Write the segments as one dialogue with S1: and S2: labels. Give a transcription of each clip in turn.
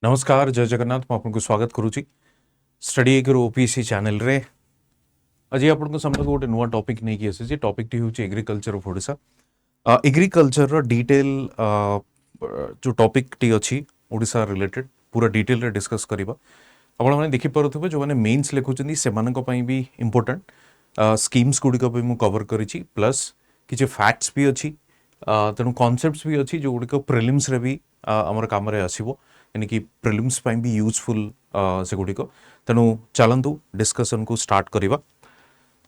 S1: नमस्कार जय जगन्नाथ आपको स्वागत करुच्ची स्टडी एग्रो ओपीएससी चैनल रे आज आपको सामने गोटे नुआ टॉपिक नहीं कि आसी टॉपिक टी होची एग्रीकल्चर ऑफ ओडिशा एग्रीकल्चर रो डिटेल जो टॉपिक टी अछि ओडिशा रिलेटेड पूरा डिटेल रे डिस्कस करबा आपण माने देखि परथबे जो माने मेंस लेखुचंदी से मानक पई भी इंपोर्टेंट स्कीम्स गुडी को भी मु कवर करिछि प्लस किछि फैक्ट्स भी अछि तेनु कॉन्सेप्ट्स भी अछि जो गुडी को प्रीलिम्स रे भी हमर काम रे आसीबो यानी कि प्रिलिम्स पाई भी यूजफुल से गुडी को तेणु चलतु डिस्कसन को स्टार्ट करवा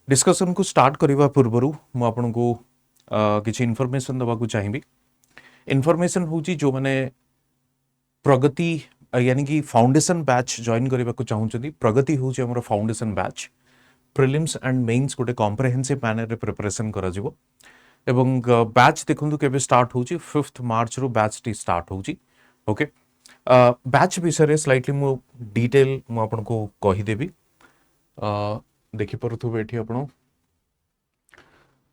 S1: डिस्कसन को स्टार्ट करने पूर्वर मु आपन को किसी इनफॉरमेशन दवा चाहिए इनफॉरमेशन हूँ जो मैंने प्रगति यानी कि फाउंडेशन बैच जॉइन करने को चाहूँगी प्रगति हूँ आम foundation batch prelims and mains गोटे कॉम्प्रिहेंसिव मैनर प्रिपरेशन करा जिवो एवं बैच देखु के स्टार्ट हो 5 मार्च रू बैच टी स्टार्ट हो ओके बैच विषय स्लाइटली मु डिटेल मु आपन को कहि देबी देखि परथु एठी आपण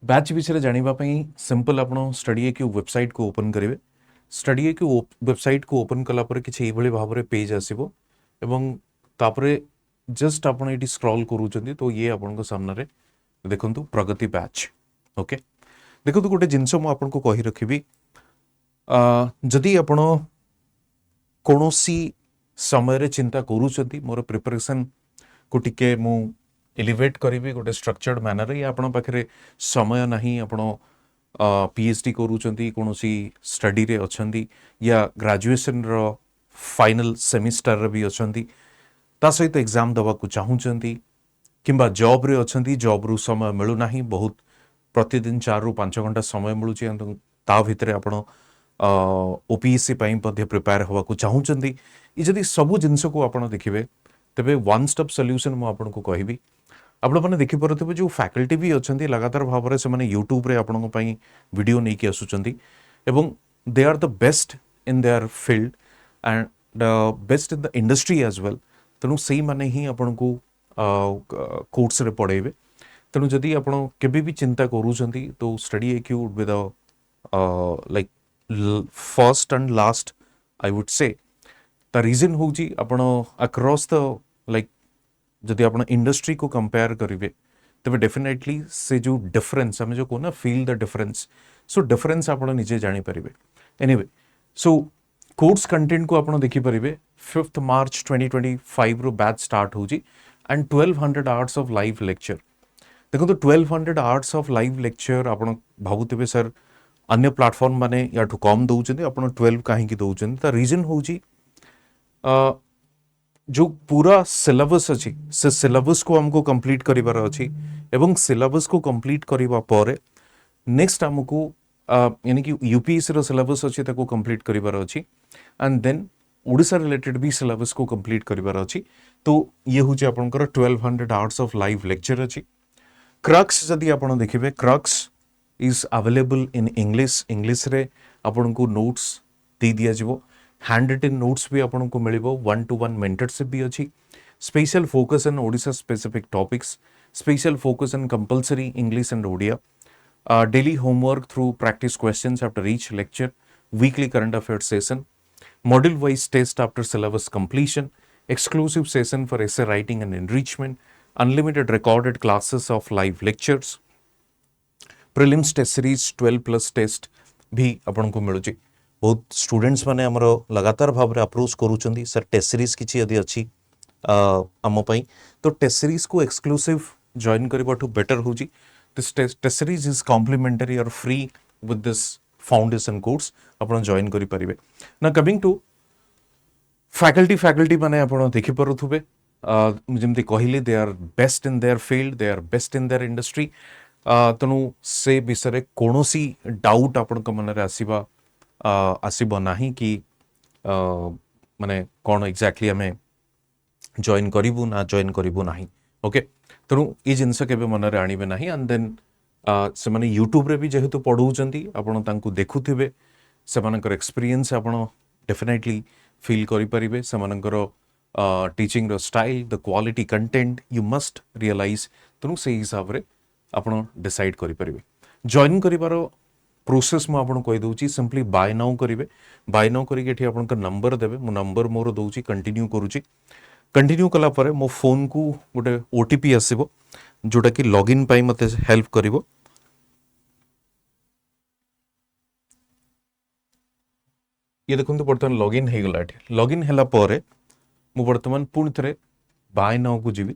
S1: बैच विषय जानिबा पई सिंपल आपण स्टडी क्यू वेबसाइट को ओपन करिवे स्टडी क्यू वेबसाइट को ओपन कला पर किछि एभली भाबरे पेज आसीबो एवं तापरे जस्ट आपण एठी स्क्रॉल करूचंदी तो ये आपण को सामने रे देखंतु प्रगति बैच ओके देखंतु गोटे जिंसो मु आपन को कहि रखिबी जदि आपण कौनसी समय चिंता करूचंती मोर प्रिपरेशन को टिके मु एलिवेट करी गोटे स्ट्रक्चर्ड मैनर या आपण पाखरे समय नहीं आपण पीएचडी करूचंती कौनसी स्टडी रे अछंती या ग्रेजुएशन रो फाइनल सेमिस्टर रे भी अछंती ता सहित एग्जाम दवा को चाहूचंती किंबा जॉब रे अछंती जॉब रु समय मिलु नाही बहुत प्रतिदिन 4 रु 5 घंटा समय मिलुची ता भितरे आपण ओपीएससी प्रिपेयर हवा को चाहूँगी ये सबू जिनस को आप देखिए तेरे वन स्टॉप सॉल्यूशन मु आपन को कहबी आपण मैंने देखिपे जो फैकल्टी भी अच्छा लगातार भाव में से यूट्यूब रे आपण वीडियो नहीं कि आसुचंती एवं they are the best in their field and best in the industry as well तेणु से मैंने ही आपण को कोर्स रे पढ़ेबे तेणु जदि आपण केबे भी चिंता करूचंती तो स्टडी एक्यू would be the like first and last I would say the reason हूँ आपण अक्रॉस द लाइक जदि आपण इंडस्ट्री को कंपेयर करेंगे तेज डेफिनेटली से जो डिफरेंस आम जो कहना feel the difference so difference आप निजे जानीपर एनीवे सो कोर्स कंटेंट को आप देखिपारे 5 मार्च 2025 रो बैच स्टार्ट हो and 1200 hours of live lecture देखो तो 1200 आवर्स ऑफ लाइव लेक्चर आप भावुवे सर अन्य प्लेटफॉर्म माने या कम दौरान अपन 12 कहीं दौरान ता रीजन हूँ जो पूरा सिलेबस अच्छी से सिलेबस को हमको कंप्लीट करिवार अच्छी एवं सिलेबस को कंप्लीट करिवा परे नेक्स्ट हमको यानी कि यूपीएससी रो सिलेबस अच्छी ताको कंप्लीट करिवार अच्छी एंड देन ओडिशा रिलेटेड भी सिलेबस को कंप्लीट करिवार अच्छी तो ये हूँ आपनकर 1200 आवर्स ऑफ लाइव लेक्चर अच्छी क्रक्स जदि आपण देखिबे Crux is available in English रे आपन को नोट्स दे दिया जिवो हैंड रिटन नोट्स भी आपन को मिलिबो 1-to-1 मेंटरशिप भी अछि special focus in Odisha specific topics special focus in compulsory English and Odia daily homework through practice questions after each lecture weekly current affairs session module wise test after syllabus completion exclusive session for essay writing and enrichment unlimited recorded classes of live lectures prelims test series 12+ test भी आपन को मिलुची बहुत students माने हमरो लगातार भाव में approach करूचंदी सर टेस्ट सीरीज किछि यदि अछि आम पई तो टेस्ट सीरीज को एक्सक्लूसिव जॉइन करबाठू बेटर होजी this test series is complimentary और free with this foundation course आपन जॉइन करि परिबे ना कमिंग टू फैकल्टी माने आपन देखि परथुबे जेमति कहिले they are best in their field they are best in their industry तेणु से विषय कौन सी डाउट आपण मन आसब ना कि माने कौन एक्जाक्टली आम जॉइन करूँ ना जॉइन करूँ ना ओके तेणु ये जिनस के मन में आणवे ना एंड देन से माने यूट्यूब रे भी जेहेतु पढ़ाऊँच आपको देखुवे से एक्सपीरियंस आपड़ डेफिनेटली फील करें से टीचिंग रो style the quality content you must realise तेणु से हिसाब से आप डिसाइड करें जॉइन कर प्रोसेस मु आपन कहि दउची सिंपली बाय नाउ करिवे बाय नाउ करिके एठी आपन का नंबर देबे मु नंबर मोर दउची कंटिन्यू करूची कंटिन्यू कला परे मो फोन को गोटे ओटीपी आसीबो जोटा कि लॉगिन पाई मते हेल्प करिवो ये देखंतु बर्तमान लॉगिन हे गला एठी लॉगिन हैला परे मु बर्तमान पुणी थरे बाय नाउ को जीवी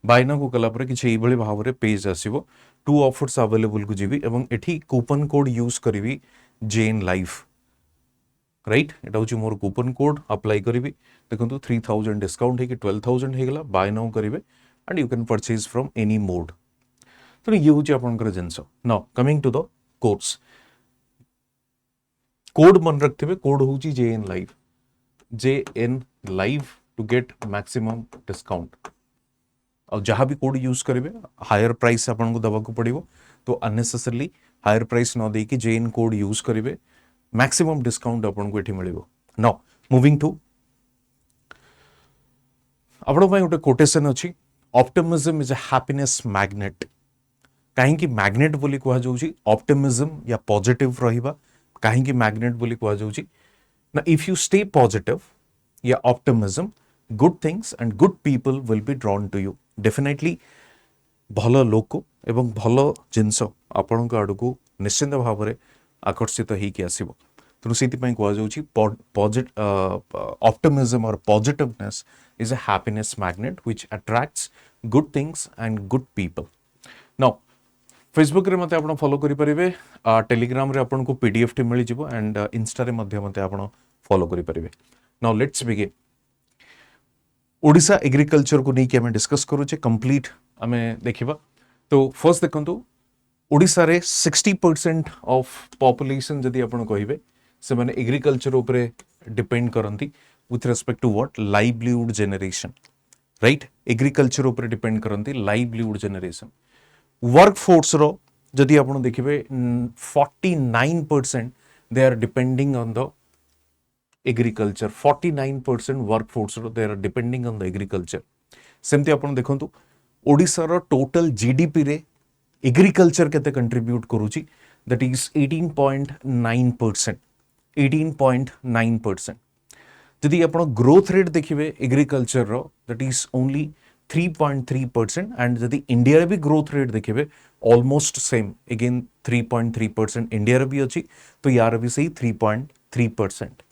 S1: बाय नाउ को कला परे किछि एभली भावरे पेज आसीबो टू ऑफर्स अवेलेबल को जीवी एवं एठी कूपन कोड यूज करिवि जेन लाइफ राइट एटा होची मोर कूपन कोड अप्लाई करिवि देखंतु 3000 डिस्काउंट हे कि 12000 हे गला बाय नाउ करिवे and you can purchase from any mode तो ये होची आपनकर जिंस now coming to the course code मन रखथिबे कोड होची JN live to get maximum discount और जहाँ भी कोड यूज करेंगे हायर प्राइस आपन को दबा को पड़ो तो अननेसेसरली हायर प्राइस न देकी JN कोड यूज करेंगे मैक्सिमम डिस्काउंट आपन को एठी मिलिबो नाउ मूविंग टू आपण पय गोटे कोटेशन अछि optimism is a happiness magnet कहीं की मैग्नेट बोली कहा जाउची ऑप्टिमिज्म या पॉजिटिव रहिबा कहीं की मैग्नेट बोली कहा जाउची ना इफ यू स्टे पॉजिटिव या optimism good things and good people will be drawn to you definitely भल लोक एवं भल जिनस आपण आड़ को निश्चिंत भाव में आकर्षित होगी आसो तेणु से कहुच्छी ऑप्टिमिज्म और positiveness is a happiness magnet which attracts good things and good people now Facebook रे मते आपण फॉलो करि परिबे टेलीग्राम रे आपण को पीडीएफ टी मिलि जिवो एंड इंस्टा रे मध्य मते आपण फॉलो करि परिबे now let's begin Odisha agriculture को नहीं कि हमें डिस्कस करूचे कंप्लीट हमें देखिबा तो फर्स्ट देखंतु ओडिशा रे 60% ऑफ पॉपुलेशन जदि आपण कहिबे से माने एग्रीकल्चर ऊपर डिपेंड करंती with respect to what livelihood generation right agriculture ऊपर डिपेंड करंती लाइवलीहुड जनरेशन वर्कफोर्स रो जदि आपण देखिबे 49% they are depending on the agriculture 49% workforce रो they are depending on the agriculture सेमती आपण देखंतु ओडिसा रो टोटल जीडीपी रे एग्रीकल्चर केते कंट्रीब्यूट करूची दैट इज 18.9% 18.9% जदि आपण ग्रोथ रेट देखिबे एग्रीकल्चर रो दैट इज ओनली 3.3% एंड जदि इंडिया रे भी ग्रोथ रेट देखिबे ऑलमोस्ट सेम अगेन 3.3% इंडिया रे भी अछि तो यार भी सही 3.3%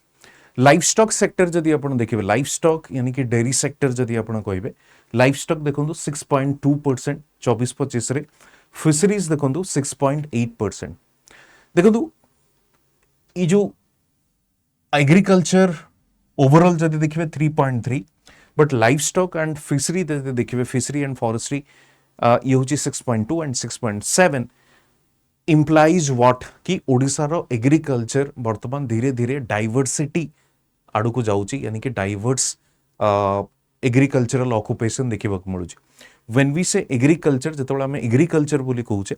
S1: लाइफ स्टॉक सेक्टर जदि आपण देखिबे लाइफ स्टॉक यानी कि डेयरी सेक्टर जदि आपण कहिबे लाइफ स्टॉक देखंतु 6.2% 24-25 रे फिशरीज देखंतु 6.8% देखंतु ई जो एग्रीकल्चर ओवरऑल जदि देखिबे 3.3 but life stock and fishery देखिए फिशरी एंड फॉरेस्ट्री ये हूँ 6.2 एंड 6.7 इम्प्लाइज व्हाट कि ओडिशा रो एग्रीकल्चर वर्तमान धीरे धीरे डाइवर्सिटी आड़ को जाऊँगी यानी कि डाइवर्स एग्रीकल्चरल ऑक्युपेशन देखा मिलूँ व्हेन वी से एग्रीकल्चर जो आम एग्रीकल्चर बोली कहूचे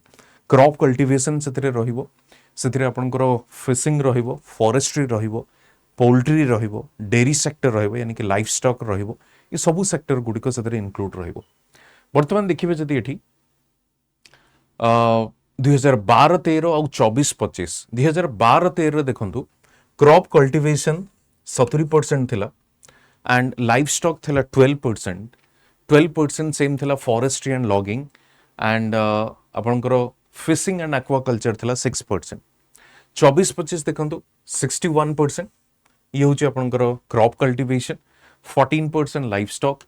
S1: क्रॉप कल्टिवेशन से आपंकर फिशिंग रहिबो फॉरेस्ट्री रहिबो पोल्ट्री रहिबो डेयरी सेक्टर रहिबो यानी कि लाइफ स्टॉक रहिबो ये सब सेक्टर गुड़िक से इनक्लूड रहिबो वर्तमान देखिए जदि एठी 2012-13 और 24-25 2012-13 देखंतु क्रॉप कल्टिवेशन 70% थिला एंड लाइफ स्टॉक थिला 12% सेम थिला फॉरेस्ट्री एंड लॉगिंग एंड आपनकर फिशिंग एंड एक्वाकल्चर थिला 6% 24-25 देखंतु 61% ये हूँ आपनकर crop cultivation 14% life stock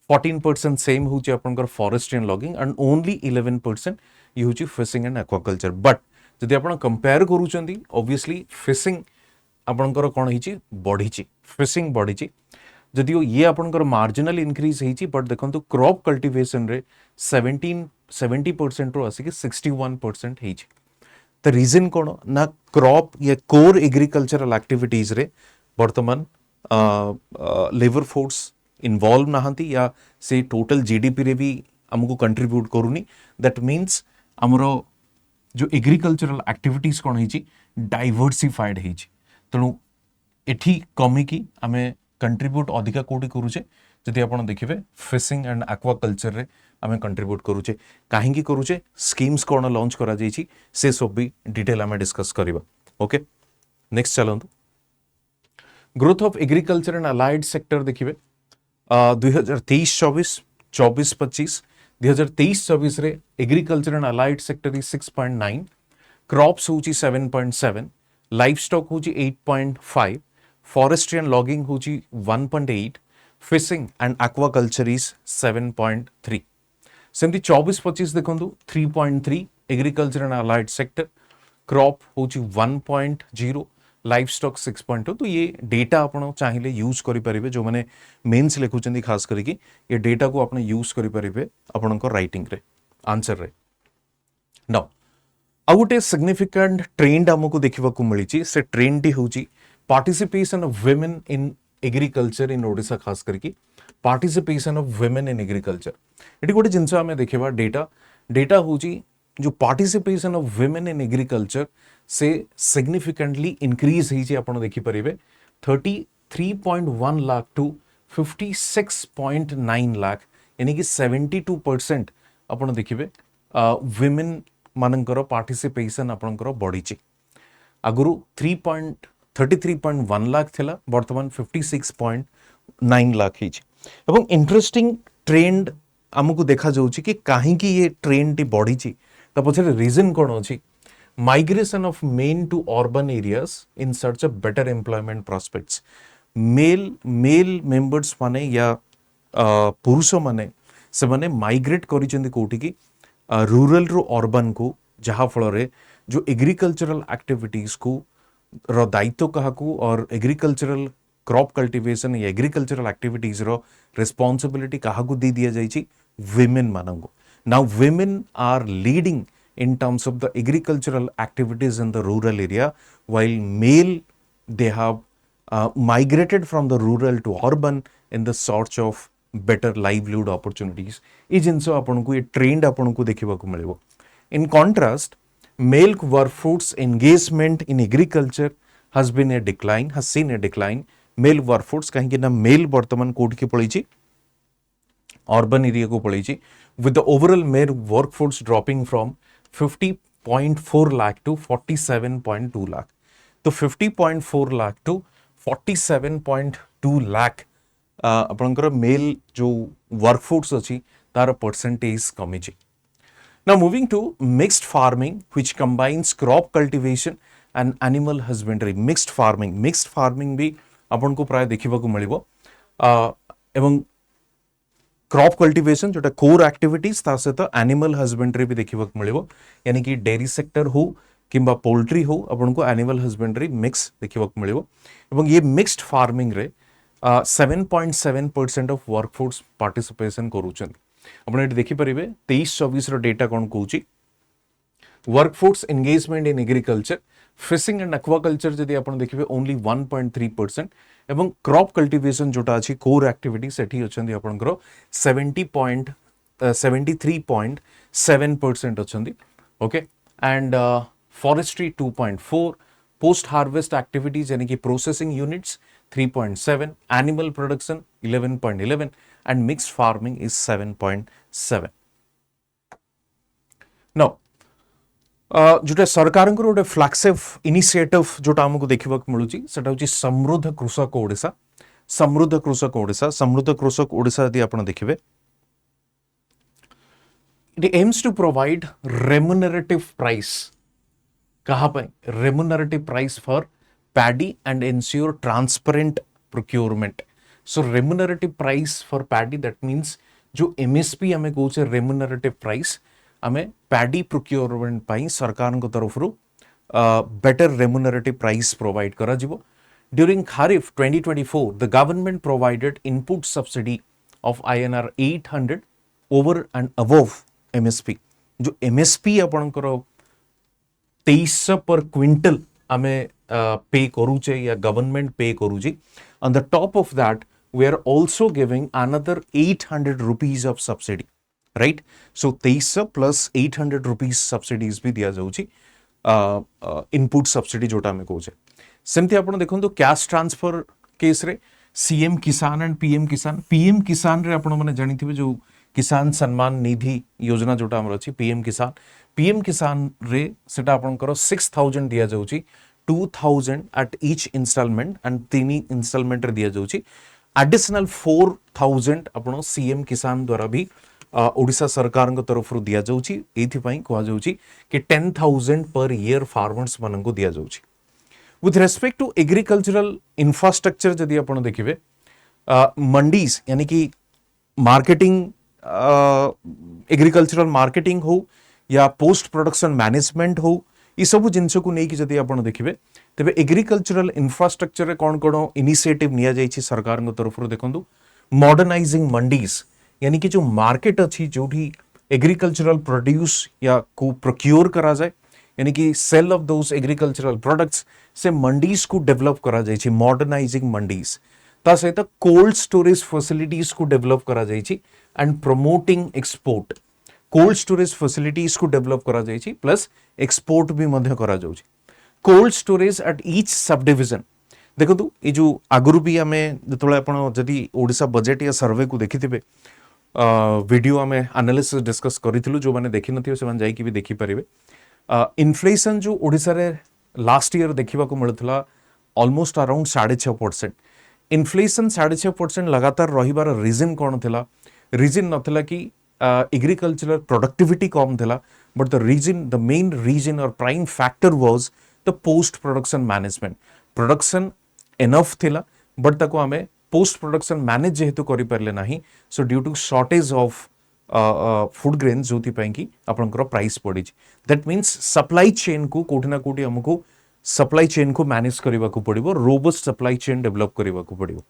S1: 14% same हूँ आपनकर forestry and logging and only 11% ये हूँ फिशिंग एंड एक्वाकल्चर बट जदि आप कंपेयर करूँ ऑब्वियसली फिशिंग आपनकर कौन होती बढ़ी फिशिंग बढ़ी जदियो ये आपनकर मार्जिनल इंक्रीज होती बट देखो क्रॉप कल्टिवेशन रे 70% रो आसिक 61% होती तो रीजन कौन ना क्रॉप या कोर एग्रीकल्चरल एक्टिविटीज रे वर्तमान लेबर फोर्स इन्वॉल्व नहांती या से टोटल जीडीपी रे भी हमको कंट्रीब्यूट करूनी दैट मीन्स आमर जो एग्रीकल्चरल एक्टिविटीज कौन होती डाइवर्सिफाइड होती तेणु एठी कमिकी आमे कंट्रीब्यूट अधिका कोटी करूचे जदि आपण देखिबे फिशिंग एंड एक्वाकल्चर रे आमे कंट्रीब्यूट करूचे काहेकि करूचे स्कीम्स कोन लॉन्च करा जायछि से सब भी डिटेल आमे डिस्कस करबा ओके नेक्स्ट चलंतु growth of agriculture and allied sector देखिबे 2023-24 24-25 2023-24 रे agriculture and allied sector is 6.9 crops होची 7.7 लाइफ स्टॉक होची 8.5 फॉरेस्ट्री एंड लॉगिंग होची 1.8 फिशिंग एंड एक्वाकल्चर इज 7.3 सेमती 24-25 देखंतु 3.3 agriculture and allied sector crop होची 1.0 लाइफ स्टॉक 6.2 तो ये डेटा आपण चाहिए यूज करि परिबे जो माने मेंस लिखुचंदी खास करिकी ये डेटा को आपण यूज करि परिबे आपनको राइटिंग रे आंसर रे नाउ आ गोटे सिग्निफिकेंट ट्रेंड हमको देखिबा को मिली से ट्रेंड टी होची participation of women in agriculture in Odisha खास करके participation of women in agriculture eighty गोटे जिंस आमे देखिबा डेटा डेटा होची जो participation of women in agriculture से सिग्निफिकेंटली इंक्रीज होईची आपण देखि परिबे 33.1 लाख टू 56.9 लाख यानी कि 72% आपण देखिबे वुमेन मानकर पार्टिसिपेशन आपणकर बढ़ीची आगुरु 33.1 लाख थिला वर्तमान 56.9 लाख हिची एवं इंटरेस्टिंग ट्रेंड हमको देखा जाउची कि काहे कि ये ट्रेंड टी बढ़ीची त पछरे रीजन कोन अछि migration of men to urban areas in search of better employment prospects male members माने या पुरुष माने से माने माइग्रेट करिसेंती कोठी की रूरल रो अर्बन को जहा फल रे जो एग्रीकल्चरल एक्टिविटीज को रो दायित्व कहा को और एग्रीकल्चरल क्रॉप कल्टीवेशन या एग्रीकल्चरल एक्टिविटीज रो रिस्पांसिबिलिटी कहा को दी दिया जाइछि वुमेन मानंगो now women are leading in terms of the agricultural activities in the rural area while male they have migrated from the rural to urban in the search of better livelihood opportunities ए जिनसो आपन को ये trend आपन को देखिबा को मिलबो in contrast male workforce engagement in agriculture has been a decline has seen a decline male workforce कहीं कि ना मेल वर्तमान कोड के पळीची urban area को पळीची with the overall male workforce dropping from 50.4 lakh to 47.2 lakh तो 50.4 lakh to 47.2 lakh आपनकर male जो workforce अछि तार परसेंटेज कमी छी now moving to mixed farming which combines crop cultivation and animal husbandry mixed farming भी आपन को प्राय देखिबा को मिलिबो एवं क्रॉप कल्टीवेशन जोटा कोर एक्टिविटीज ता सहित एनिमल हस्बेंडरी भी देखिबा को मिलिबो यानी कि डेयरी सेक्टर हो किंबा पोल्ट्री हो आपन को एनिमल हस्बेंडरी मिक्स देखिबा को मिलिबो एवं ये मिक्स्ड फार्मिंग रे 7.7% ऑफ वर्कफोर्स पार्टिसिपेशन करूछन आपन एटी देखि परिबे 23-24 रो डेटा कोन कहूची workforce engagement in agriculture fishing and aquaculture जदि आपन देखिबे ओनली 1.3% एवं क्रॉप कल्टीवेशन जोटा अछि कोर एक्टिविटी सेठी अछंदी आपनकर 73.7% अछंदी okay and forestry 2.4 post harvest activities यानी कि processing units 3.7 animal production 11.11 and mixed farming is 7.7 now जोटा सरकार गोटे फ्लैगशिप इनिशिएटिव जोटा हमको देखा मिलूँ सेटा हूँ समृद्ध कृषक ओडिशा समृद्ध कृषक ओडिशा यदि आप देखिए it aims to provide remunerative price कहाँ remunerative price for paddy and ensure transparent procurement so remunerative price for paddy that means जो एमएसपी आम कहे रेम्युनरेटिव प्राइस आमे पैडी प्रोक्योरमेंट पाई सरकार को तरफ बेटर रेम्युनरेटिव प्राइस प्रोवाइड करा जिवो during kharif 2024 the government provided input subsidy of INR 800 over and above MSP जो एमएसपी आपनकर 2300 पर क्विंटल आमे पे करूचे या गवर्नमेंट पे करूची on the top of that we are also giving another 800 rupees of subsidy right so 2300 plus 800 rupees subsidies भी दिया जाउची इनपुट सब्सिडी जोटा में कहूचे सेमती आपण देखंतु कैश ट्रांसफर केस रे सीएम किसान एंड पीएम किसान रे आपण माने जानिथिबे जो किसान सम्मान निधि योजना जोटा हमर अछि पीएम किसान रे सेटा आपनकर 6000 दिया जाउची 2000 at each instalment and 3 instalment रे दिया जाउची एडिशनल 4000 आपण सीएम किसान द्वारा भी ओडिशा सरकार तरफ दिया जाउची एथि पई कहवा जाउची कि 10000 पर ईयर फार्मर्स मानन को दिया जाउची with respect to agricultural infrastructure जदि आपण देखिबे मंडीज यानी कि मार्केटिंग एग्रीकल्चरल मार्केटिंग हो या पोस्ट प्रोडक्शन मैनेजमेंट हो ये सब जिनस को नहीं जदि आपण देखिबे तेबे एग्रीकल्चरल इंफ्रास्ट्रक्चर रे कोन कोन इनिशिएटिव निया जाइछि सरकार तरफ देखंतु मॉडर्नाइजिंग मंडीज यानी कि जो मार्केट अच्छी जोठी एग्रीकल्चरल प्रोड्यूस या को प्रोक्योर करा जाए यानी कि sale of those agricultural products से मंडीज को डेवलप करा जाइछि मॉडर्नाइजिंग मंडीज ता सहित कोल्ड स्टोरेज फैसिलिटीज को डेवलप करा जाइछि and promoting export cold storage facilities को डेवलप करा जाइछि प्लस एक्सपोर्ट भी मध्य करा जाउछि cold storage at each subdivision देखो ये जो आगुरी भी आम जो आप जदि ओडिशा बजेट या सर्वे को देखिथिबे वीडियो आम एनालिसिस डिस्कस करूँ जो मैंने देखी नथिबे से जाइए भी देखिपारे इन्फ्लेशन जो ओडिशा रे लास्ट ईयर देखा मिलता ऑलमोस्ट अराउंड 6.5%। इन्फ्लेशन 6.5% लगातार रहिबार रीजन कौन थिला रीजन नथिला कि एग्रीकल्चरल प्रोडक्टिविटी कम थिला बट द मेन रीजन और prime factor was the post production management production enough थिला बट ताको आमे पोस्ट प्रोडक्शन मैनेज जेहेतु करि परले नाही so due to shortage of food grain जो कि आपंकर प्राइस पड़ी दैट मीन्स सप्लाई चेन को कोठी ना कोठी हमको सप्लाई चेन को मैनेज करने को पड़ो रोबस्ट सप्लाई चेन डेवलप करने को पड़ो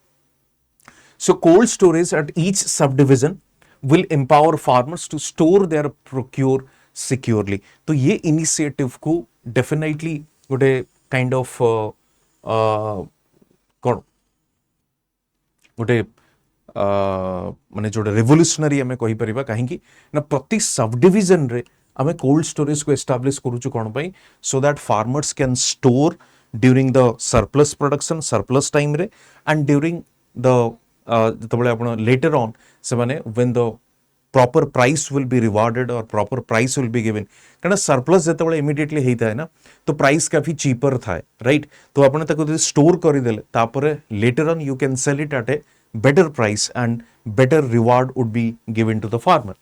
S1: so cold storage at each subdivision will empower farmers to store their procure securely तो ये इनिशिएटिव को डेफिनेटली गोटे काइंड ऑफ कौन गोटे माने जो रेवोल्यूशनरी आम कहीपर कहीं ना प्रति सब डिविजन रे आम कोल्ड स्टोरेज को एस्टाब्लिश करूँ कौन पाई so that farmers can store during the surplus production surplus time रे एंड ड्यूरिंग द जो आप लेटर ऑन से माने when the proper price will be rewarded और proper price will be given कहना सरप्लस जो इमिडिएटली होता है ना तो प्राइस काफी चीपर थाए राइट तो आपने स्टोर करदेले तापर later on you can sell it at A better price and better reward would be given to the farmer.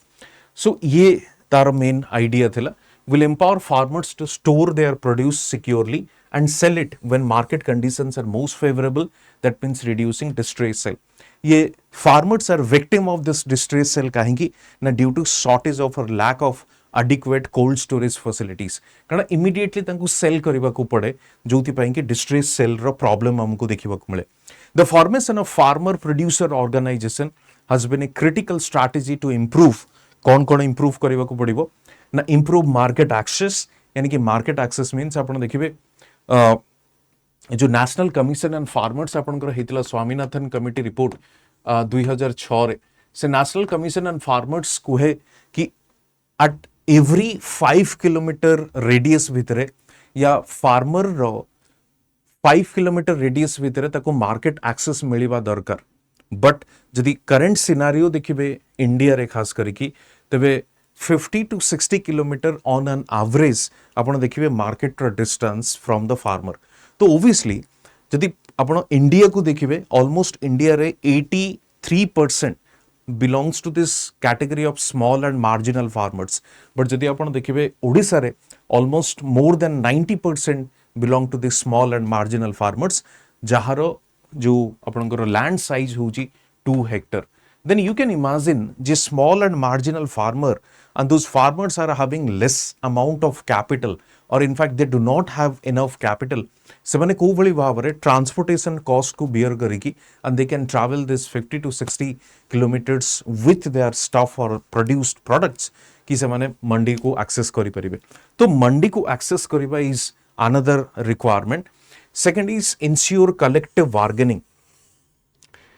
S1: So ये तार main idea थिला will empower farmers to store their produce securely and sell it when market conditions are most favorable. That means reducing distress sale. ये farmers are victim of this distress sale कहेंगी ना due to shortage of or lack of adequate cold storage facilities कारण immediately तांको sell करने को पड़े जो थी पाएंगे distress sale रो problem हमको देखिबा को मिले. The formation of farmer producer organization has been a critical strategy to improve कौन improve करने को पड़िबो ना improve market access यानी कि market access means आपण देखिबे जो नेशनल कमिशन एंड फार्मर्स आपनकर हेतिला स्वामीनाथन कमिटी रिपोर्ट 2006 रे से नेशनल कमिशन एंड फार्मर्स कहे कि एट एवरी 5 किलोमीटर रेडियस भितरे या फार्मर रो 5 किलोमीटर रेडियस भितरे ताको मार्केट एक्सेस मिलिबा दरकार बट जदि करंट सिनारियो देखिबे इंडिया रे खास करिकी तबे 50 to 60 kilometre on an average आपण देखिबे मार्केट रो डिस्टेंस फ्रॉम द फार्मर तो ओब्वियसली जदि आपण इंडिया को देखिबे ऑलमोस्ट इंडिया रे 83% belongs to this category of small and marginal farmers but जदि आपण देखिबे ओडिसा रे almost more than 90% belong to this small and marginal farmers जहार जो आपनकर लैंड साइज होची 2 hectare then you can imagine जे small and marginal farmer and those farmers are having less amount of capital or in fact they do not have enough capital ସେମାନେ କୋଉ ଭଳି ଭାବରେ transportation cost को beer करिकी and they can travel this 50 to 60 kilometers with their stuff or produced products कि ସେମାନେ मंडी को access करि परिबे तो मंडी को एक्सेस करिबा is another requirement. Second is ensure collective bargaining.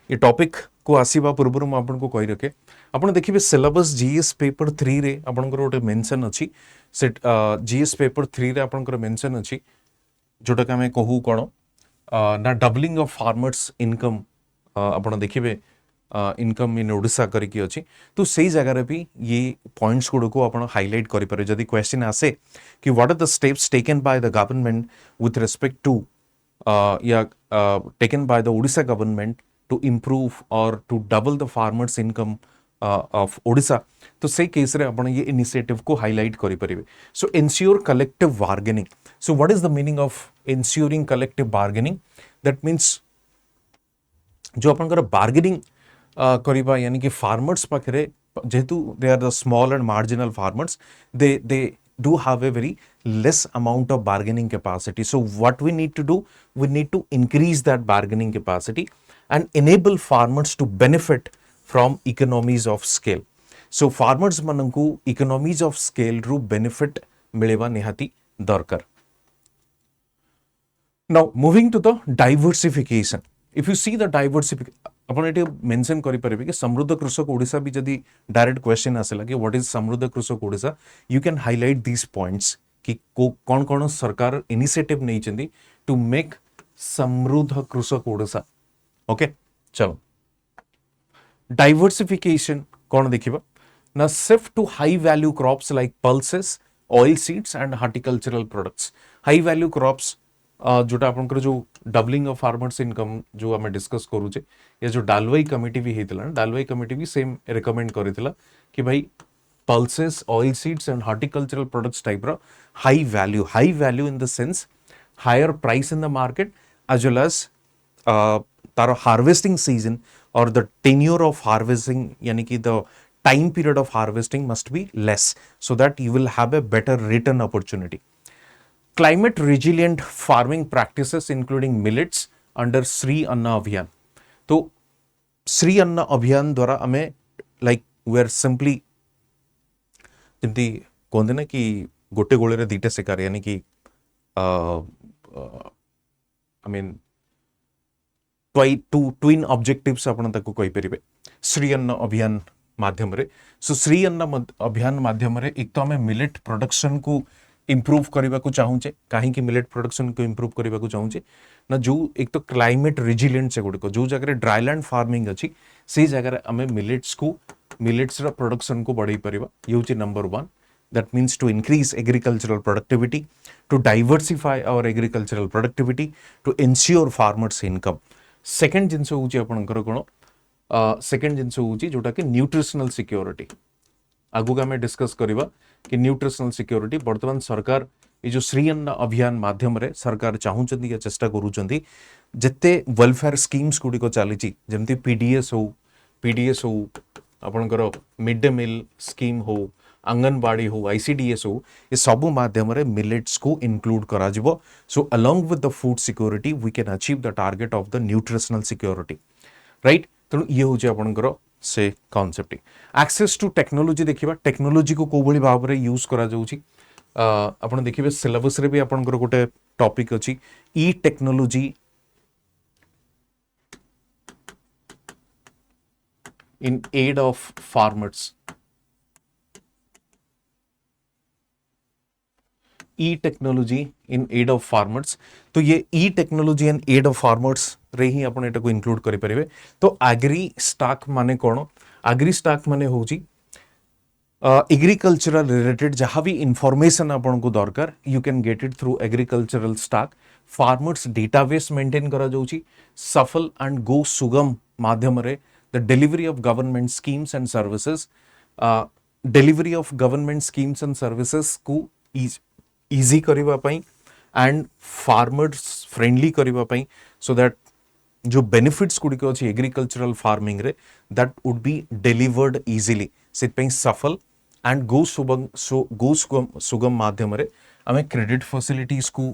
S1: ये टॉपिक को आसीबा पूर्व मु आपन को कहि रखे आपण देखिबे सिलेबस जीएस पेपर 3 रे आपन को ओटे मेंशन अछि से जीएस पेपर 3 रे आपन को मेंशन अछि जोटा का मैं कहू कोन ना डबलिंग ऑफ फार्मर्स इनकम आपण देखिए इनकम इन ओडिशा करके अच्छी तो से जगार भी ये पॉइंट्स गुड़ को आप हाईलाइट करें जदि क्वेश्चन आसे कि what are the steps taken by the government with respect to या taken by the Odisha government to improve और to double the farmers income of Odisha तो से केस रे आपण ये इनिशिएटिव को हाईलाइट करि परिबे so ensure collective bargaining so what is the meaning of ensuring collective bargaining that means जो आपनकर बार्गेनिंग करिबा यानी कि फार्मर्स पाखरे जेहेतु they are the small and marginal farmers they do have a very less amount of bargaining capacity. So what we need to do, we need to increase that bargaining capacity and enable farmers to benefit from economies of scale. So farmers mananku economies of scale ru benefit मिलेवा निहाती दरकार. Now moving to the diversification. If you see the diversification, अपन ये mention करि परिबे कि समृद्ध कृषक ओडिशा भी जदि डायरेक्ट क्वेश्चन आसेला कि व्हाट इज समृद्ध कृषक Odisha you can highlight these points कि कौन कौन सरकार इनिशिएटिव नहीं चंदी टू मेक समृद्ध कृषक ओडिशा. ओके चलो डाइवर्सिफिकेशन कौन देखिबा ना shift to high value crops like pulses oil seeds and horticultural products. High value crops जोटा आपनकर जो डबलिंग ऑफ फार्मर्स इनकम जो आम डिस्कस करूचे या जो डालवाई कमिटी भी होता डालवाई कमिटी भी सेम रिकमेंड करथिला कि भाई pulses oil seeds and horticultural products type रो high value in the sense higher price in the market as well as तार हार्वेस्टिंग सीजन और द टेन्योर ऑफ हार्वेस्टिंग यानी कि the time period of harvesting must be less so that you will have a better return opportunity. Climate resilient farming practices including millets under Sri Anna Abhiyan. तो श्री अन्न अभियान द्वारा हमें like we are simply जमती कहते ना कि गोटे गोले दीटा शिकार यानी कि आई मीन ट्विन ऑब्जेक्टिव्स आपण ताको कहि परिबे श्री अन्न अभियान माध्यम रे. सो श्री अन्न अभियान माध्यम रे एक तो हमें मिलेट प्रोडक्शन को इम्प्रूव करने को चाहूचे कहीं मिलेट प्रोडक्शन को इम्प्रूव करने को चाहूचे ना जो एक तो क्लाइमेट रिजिलिएंट से गुड़िक जो जगह ड्राईलैंड फार्मिंग अच्छी से जगह आम मिलेट्स प्रोडक्शन को बढ़ई पार ये हूँ number one. That means to increase agricultural productivity to diversify our agricultural productivity to ensure farmers income. Second जिनस हूँ आपंकर कौन सेकेंड जिनस हूँ जोटा कि न्यूट्रिशनल सिक्योरिटी. आगु आम डिस्कस करवा कि न्यूट्रिशनल सिक्योरिटी बर्तमान सरकार ये जो श्री अन्न अभियान माध्यम रे सरकार चाहूँगी या चेष्टा करूँगी जिते वेलफेयर स्कीम्स गुड़िक चली जमती पीडीएस हो आपणकर मिड डे मील स्कीम हो आंगनबाड़ी हो आईसीडीएस हो ये सब माध्यम रे मिलेट्स को इनक्लूड करा जिवो. So along with the food security we can achieve the target of the nutritional security right. तेणु ये हूँ आपणकर से कॉन्सेप्ट. एक्सेस टू टेक्नोलॉजी देखिबा टेक्नोलॉजी को को भली भाव रे यूज करा जाउची आपण देखिबे सिलेबस रे भी आपनकर गोटे टॉपिक अछि ई technology in aid of farmers. ई technology in aid of farmers तो ये ई technology in aid of farmers रे ही आपण एटा को इंक्लूड करि परिबे. तो एग्री स्टॉक माने कोन एग्री स्टॉक माने होची एग्रीकल्चरल रिलेटेड जहाँ भी इंफॉर्मेशन आपन को दरकार you can get it through agricultural stock. Farmers database maintain करा जाउची सफल एंड गो सुगम माध्यम रे the delivery of government schemes and services delivery of government schemes and services को इजी करबा पई एंड फार्मर्स फ्रेंडली करबा पई सो दैट जो बेनिफिट्स गुड़िक अच्छी एग्रीकल्चरल फार्मिंग रे that would be delivered easily से सफल एंड गो सुगम माध्यम रे आम क्रेडिट फैसिलिटीज को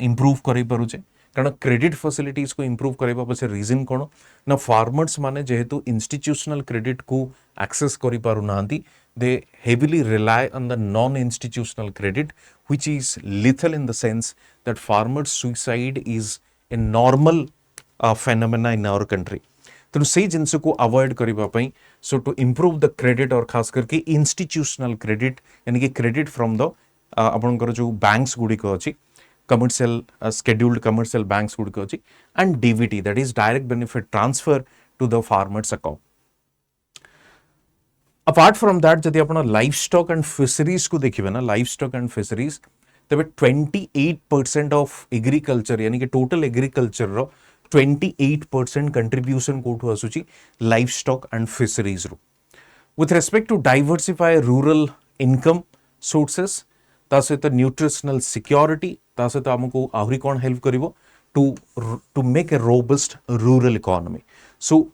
S1: इम्प्रूव कर पारुचे. कारण क्रेडिट फैसिलिटीज को इम्प्रूव करबा पछे रीजन कोन ना फार्मर्स माने जेहेतु इंस्टीट्यूशनल क्रेडिट को एक्सेस करि पारु नांती they heavily rely on the non-institutional credit which is lethal in the sense that farmers suicide is a normal phenomena in our country. तो से जिनस को अवॉइड करबा पई सो टू इम्प्रूव द क्रेडिट और खास करके इंस्टीट्यूशनल क्रेडिट यानी कि क्रेडिट फ्रॉम द आपनकर जो बैंक्स गुडी को अछि commercial scheduled commercial banks गुड़िक अच्छी and DBT, that is direct benefit transfer to the farmers account. Apart from that, जदि आपण livestock and fisheries को देखिबे ना, livestock and fisheries, तबे 28% of agriculture यानी कि total agriculture रो 28% contribution कोठु आसुची livestock and fisheries row. With respect to diversify rural income sources, ता सहित nutritional security, ता सहित हमको आहुरी कौन हेल्प करिवो to make a robust rural economy. So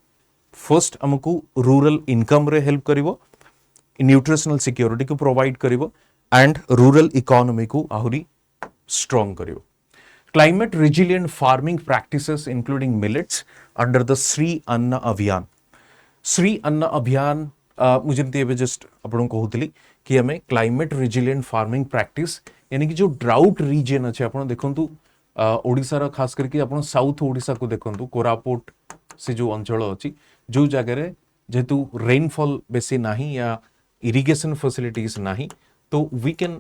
S1: first हमको रूरल इनकम रे हेल्प करिवो, न्यूट्रिशनल सिक्योरिटी को प्रोवाइड करिवो एंड रूरल इकोनॉमी को आहुरी स्ट्रांग करिवो. Climate resilient farming practices including millets under the Shri Anna Abhiyan. Shri Anna अभियान मुझे एबे जस्ट आपन कहउतली कि हमें क्लाइमेट रेजिलिएंट फार्मिंग प्रैक्टिस यानी कि जो ड्राउट रीजन अच्छे आपन देखंतु ओडिसा रा खास करके आपन साउथ ओडिसा को देखंतु कोरापुट से जो अंचल अच्छी जो जगह जेतु रेनफॉल बेसी नहीं या इरिगेशन फैसिलिटीज नहीं, तो we can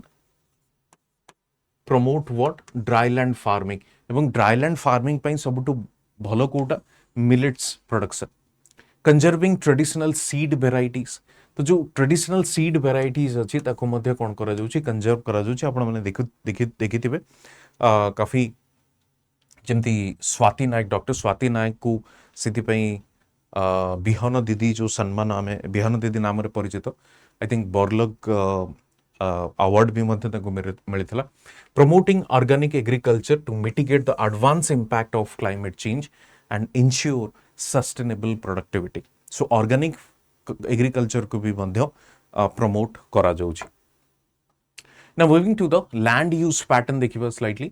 S1: promote what dryland farming एवं ड्राईलैंड फार्मिंग पई सबटु भलो कोटा millets production. Conserving traditional seed varieties, तो जो ट्रेडिशनल सीड वेराइटीज अच्छी ताको मध्य कोन करा जाउची कंजर्व करा जाउची. आपण माने देखिथिबे काफी जमती स्वाति नायक, डॉक्टर स्वाति नायक को सिथिपई बिहान दीदी जो सम्मान आम बिहान दीदी नाम परिचित, आई थिंक बर्लग अवार्ड भी मिलता. Promoting organic agriculture to mitigate the advance impact of climate change and ensure sustainable productivity. So organic agriculture को भी प्रमोट करा जाउछि. Now moving to the land use pattern देखिबा slightly.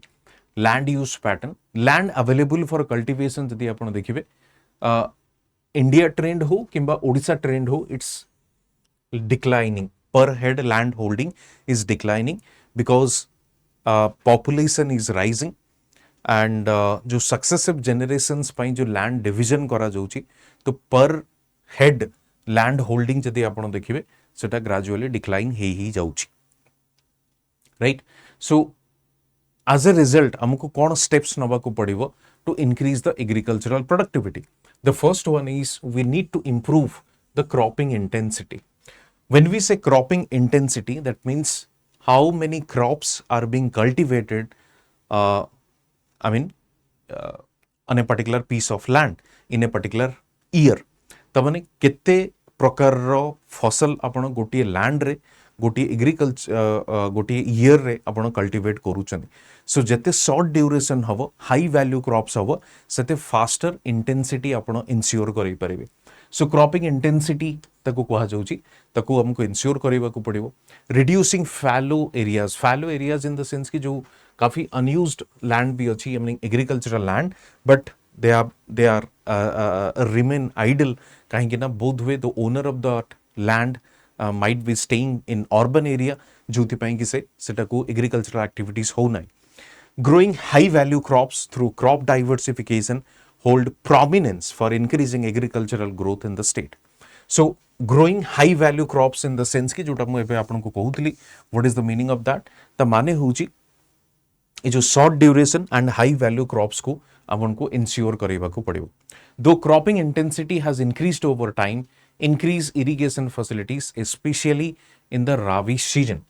S1: Land use pattern, land available for cultivation जदि आपण देखिबे India trend हो किंबा ओडिशा ट्रेंड हो, it's declining. Per head land holding is declining because population is rising and जो successive generations पई जो लैंड डिविजन करा जाउची, तो पर हेड लैंड होल्डिंग जदि आपण देखिबे सेटा ग्रेजुअली डिक्लाइन ही जाउची, right. So as a result हमको कौन steps नवा को पड़िवो to increase the agricultural productivity. The first one is we need to improve the cropping intensity. When we say cropping intensity, that means how many crops are being cultivated on a particular piece of land in a particular year. तबने केते प्रकार रो फसल आपण गोटिए land रे गोटिए agriculture गोटिए year रे आपण cultivate करूछन. सो जते short duration हवो, high value crops हवो, सेते फास्टर इंटेंसिटी आपण इंश्योर करि परिबे. सो क्रॉपिंग इंटेंसिटी ताको कहा जाउची, ताको हमको इंश्योर करबा को पड़िबो. Reducing fallow areas in the sense कि जो काफी अनयूज्ड लैंड भी अछि, I mean agricultural land, but they are remain idle कहीं ना बोध हुए the owner of that land might be staying in urban area जोथि पई कि सेटा को एग्रीकल्चरल एक्टिविटीज हो नाही. Growing high value crops through crop diversification hold prominence for increasing agricultural growth in the state. So growing high value crops in the sense कि जोटा मु एबे आपन को कहउतली, what is the meaning of that? त माने होची ए जो short duration and high value crops को अपन को इंश्योर करेबा को पड़िबो. दो cropping intensity has increased over time, increase irrigation facilities especially in the rabi season.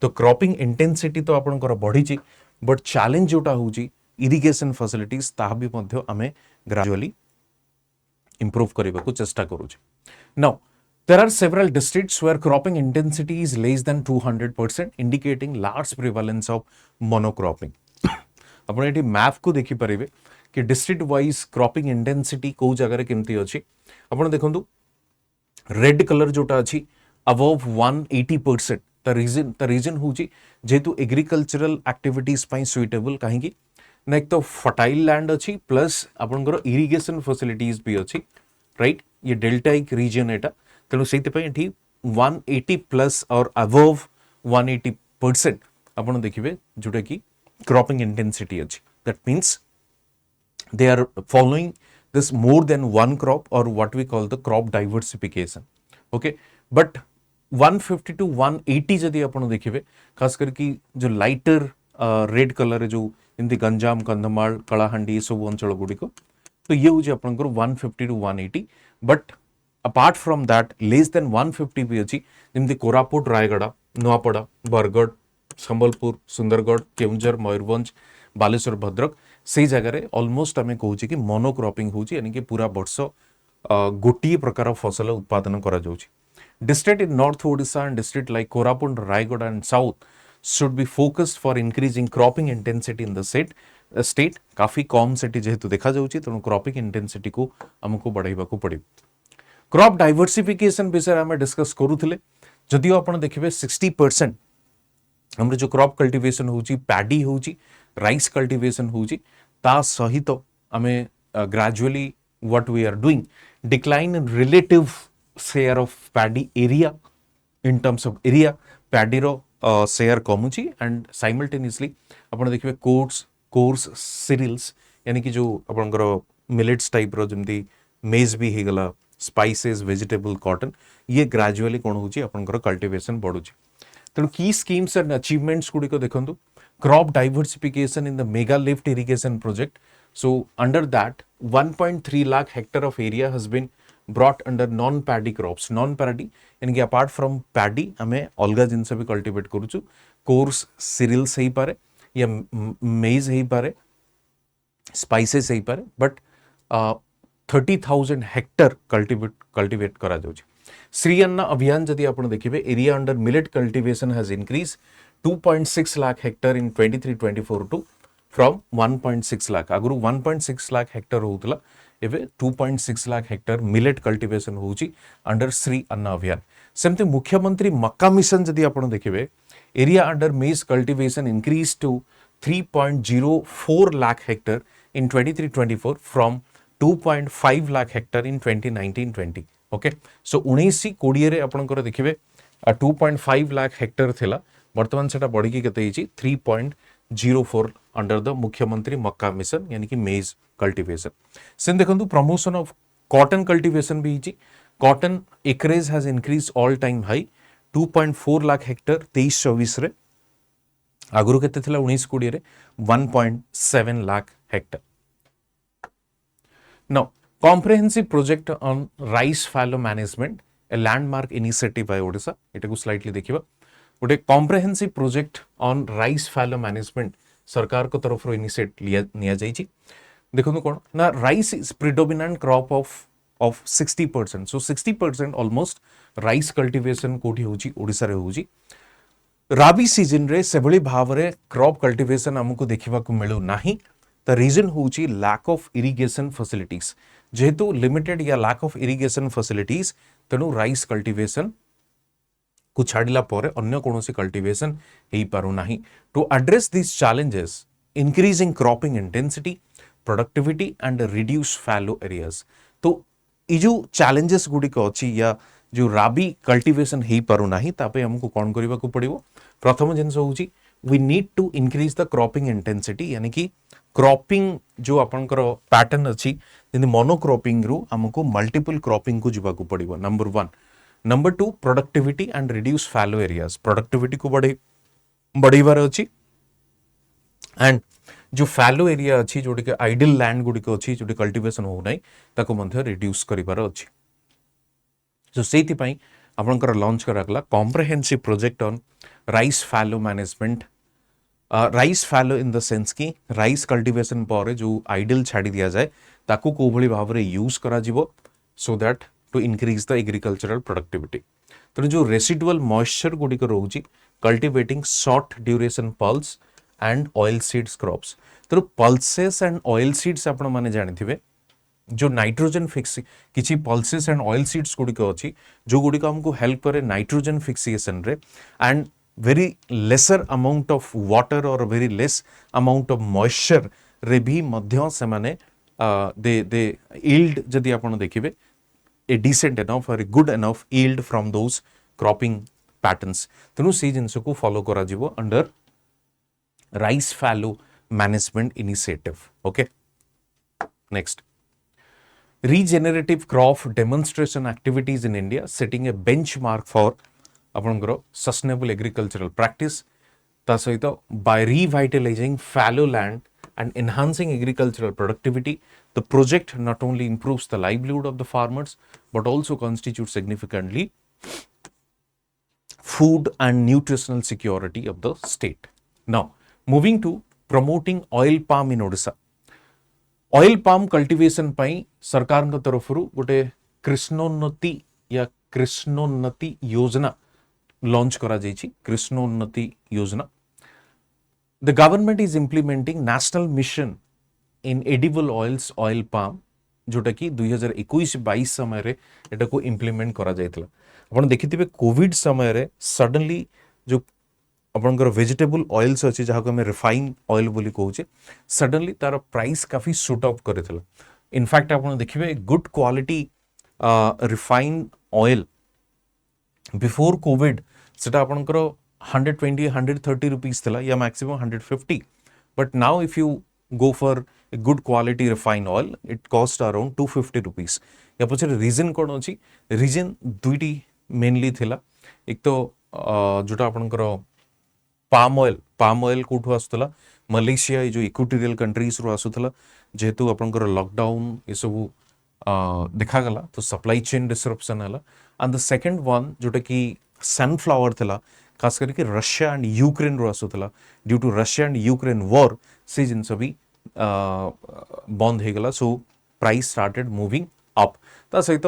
S1: तो क्रॉपिंग इंटेंसिटी तो आपण को बढ़ी ची, बट चैलेंज जोटा होची इरिगेशन फैसिलिटीज ताहा भी मध्य हमें ग्रेजुअली इंप्रूव करबा को चेष्टा करू छी. Now there are several districts where cropping intensity is less than 200%, indicating large prevalence of monocropping. आपण एटी मैप को देखि परिबे कि डिस्ट्रिक्ट वाइज क्रॉपिंग इंटेंसिटी को जगह रे केमती अछि. आपण देखंतु रेड कलर जोटा अच्छी अबव 180%. द रीजन हूँ जेहेतु एग्रीकल्चरल एक्टिविटीज सुइटेबल कहीं ना, एक तो फर्टाइल लैंड अच्छी प्लस आपंकर इरिगेशन फैसिलिटीज भी अच्छी, राइट. ये डेल्टाइक रीजन एटा, तेणु से 180 प्लस और अबव 180% आपन देखिए जोटा कि क्रॉपिंग इंटेंसिटी अच्छी. That means they are following this more than one crop or what we call the crop diversification. Okay, but 150 to 180 जदि आपण देखिबे, खास करके जो लाइटर रेड कलर जो एमती गंजाम कंधमाल कलाहांडी सब अंचल गुड़िक तो ये हूँ आपंकर 150 to 180 but apart from that less than 150 भी अच्छी जमी कोरापुट रायगड़ा नुआपड़ा बरगढ़ संबलपुर सुंदरगढ़ केउंझर मयूरभंज बालेश्वर भद्रक से जगह ऑलमोस्ट आम कहूँ कि मोनोक्रॉपिंग होची यानी कि पूरा वर्ष गोटे प्रकार फसल उत्पादन करा जाउची district in north Odisha and district like Koraput Raigad and south should be focused for increasing cropping intensity in the state काफी कम सेठी जेहेतु देखा जाउची तेणु क्रॉपिंग इंटेंसिटी को हमको बढ़ाइबा को पड़िब क्रॉप डाइवर्सिफिकेशन विषय आम डिस्कस करूथिले जदियो आपण देखिबे 60% हमरे जो क्रॉप कल्टीवेशन होची पैडी होची राइस कल्टीवेशन होची ता सहित आमे gradually what we are doing decline in relative share of paddy area in terms of area paddy रो शेयर कमुची एंड साइमल्टेनियसली आपण देखिबे कोर्स सीरियल्स यानी कि जो आपनकर मिलेट्स टाइप रो जमती मेज भी हे गला स्पाइसेस वेजिटेबल कॉटन ये ग्रेजुअली कोन होची आपनकर कल्टीवेशन बढ़ुची तेणु की स्कीम्स एंड अचीवमेंट्स गुड़िक देखु crop diversification in the mega lift irrigation project so under that 1.3 lakh hectare of area has been brought under non paddy crops non paddy यानी कि apart from paddy आम अलग जिनस भी कल्टिवेट करूँ कोर्स सीरियल्स हो पारे या मेज हो पारे स्पाइसेस हो पारे बट 30,000 हेक्टर कल्टिवेट करा जाउछि श्री अन्ना अभियान जदि आपण देखिबे area under millet cultivation has increase 2.6 lakh hectare in 23-24 to from 1.6 lakh आगु 1.6 लाख हेक्टर होउतला एबे 2.6 लाख हेक्टर मिलेट कल्टिवेशन होउची अंडर श्री अन्ना अभियान सेमते मुख्यमंत्री मक्का मिशन जदि आपण देखिबे area under maize cultivation increase to 3.04 lakh hectare in 23-24 from 2.5 lakh hectare in 2019-20 okay so 19-20 रे आपनकर देखिबे 2.5 लाख हेक्टर थिला वर्तमान सेटा बढ़ी के केते हिची 3.04 अंडर द मुख्यमंत्री मक्का मिशन यानी कि मेज कल्टिवेशन सेम देखंतु प्रमोशन ऑफ कॉटन कल्टिवेशन भी हिची cotton acreage has increase all time high 2.4 lakh Hector 23-24 रे आगुरु केते थिला 19-20 रे 1.7 lakh Hector Now, comprehensive project on rice fallow management, a landmark initiative by Odisha. इटे को स्लाइडली देखिबा गोटे comprehensive project on rice fallow management सरकार को तरफ रो इनिशिएट लिया जाइछि देखनु कोन ना rice is predominant crop of 60% so 60% almost rice cultivation कोठी होची ओडिसा रे होची राबी सीजन रे सेभली भावरे क्रॉप कल्टीवेशन हमको देखिबा को मिलु नाही द रीजन होची लैक ऑफ इरिगेशन फैसिलिटीज जेहेतु लिमिटेड या लैक ऑफ इरिगेशन फैसिलिटीज तेणु राइस कल्टीवेशन को छाड़िला परे अन्य कोनोसी कल्टीवेशन हेई पारु नाही to address this challenges increasing cropping intensity productivity and reduce fallow areas तो ई जो चैलेंजेस गुडिक अछि या जो राबी कल्टीवेशन हेई पारु नाही तापे हमको कोन करिबा को पड़िबो प्रथम जिंस होची we need to increase the cropping intensity यानी कि क्रॉपिंग जो आपनकर पैटर्न अछि जनि मोनोक्रॉपिंग रु हमको मल्टीपल क्रॉपिंग को जिबा को पड़िबो number 1 number 2 productivity and reduce fallow areas productivity को बढ़ाइबार अछि एंड जो फैलो एरिया अछि जोटी के आइडल लैंड गुडी को अछि जोटी कल्टीवेशन हो नै ताको मध्ये रिड्यूस करिबार अछि सो सेति पई आपनकर लॉन्च करागला comprehensive project on rice fallow management rice fallow in the sense कि राइस कल्टीवेशन पर जो आइडल छाड़ी दिया जाए ताकू को भली भाव रे यूज करा जिवो so that to increase the agricultural productivity तो जो रेसिडुअल मॉइस्चर गुडी को रहउची cultivating short duration pulse and oil seeds crops तो पल्सेस एंड ऑयल सीड्स आपण माने जानिथिबे जो नाइट्रोजन फिक्स किछि पल्सेस एंड ऑयल सीड्स गुडी को अछि जो गुडी को हमको हेल्प करे नाइट्रोजन फिक्सेशन रे and very lesser amount of water or very less amount of moisture रे भी मध्य से माने they yield जदि आपण देखिबे a decent enough or a good enough yield from those cropping patterns तेनु से जिंस को फॉलो करा जिवो under rice fallow management initiative okay next regenerative crop demonstration activities in India setting a benchmark for आपनकर sustainable agricultural practice ता सहित by revitalising fallow land and enhancing agricultural productivity, the project not only improves the livelihood of the farmers but also constitutes significantly food and nutritional security of the state. Now, moving to promoting oil palm in Odisha. Oil palm cultivation पाई सरकार का तरफ गोटे कृष्णोन्नति या कृष्णोन्नति योजना launch करा जाइछि। कृष्णोन्नति योजना the government is implementing national mission in edible oils oil palm जोटा कि 2021-22 समय रे एटा को इम्प्लीमेंट करा जाइतला। आपण देखिथिबे कोविड समय रे सडनली जो आपनकर वेजिटेबल ऑयल्स अच्छे जहाँ को आम रिफाइन ऑयल बोली कहूचे सडनली तार प्राइस काफी सुट अप करथिला। इनफैक्ट आप देखिए good quality refine oil before Covid सेटा आपनकर 120 130 रुपीज थिला या maximum 150, but now if you go for a good quality refine oil it cost around 250 rupees. या पछरे रीजन कोन अछि? रीजन दुईटी मेनली थिला। एक तो जोटा आपनकर पाम ऑयल कोठू आसुला मलेशिया जो इक्वेटोरियल कंट्रीज रो आसुला जेहेतु आपनकर लॉकडाउन ये सब देखा गला तो सप्लाई चेन डिसरप्शन है। एंड द सेकंड वन जोटा कि सनफ्लावर थिला खास करके रशिया एंड यूक्रेन रो आसुला due to Russia and Ukraine war से जिन भी बंद हो गला। So price started moving up. ता सहित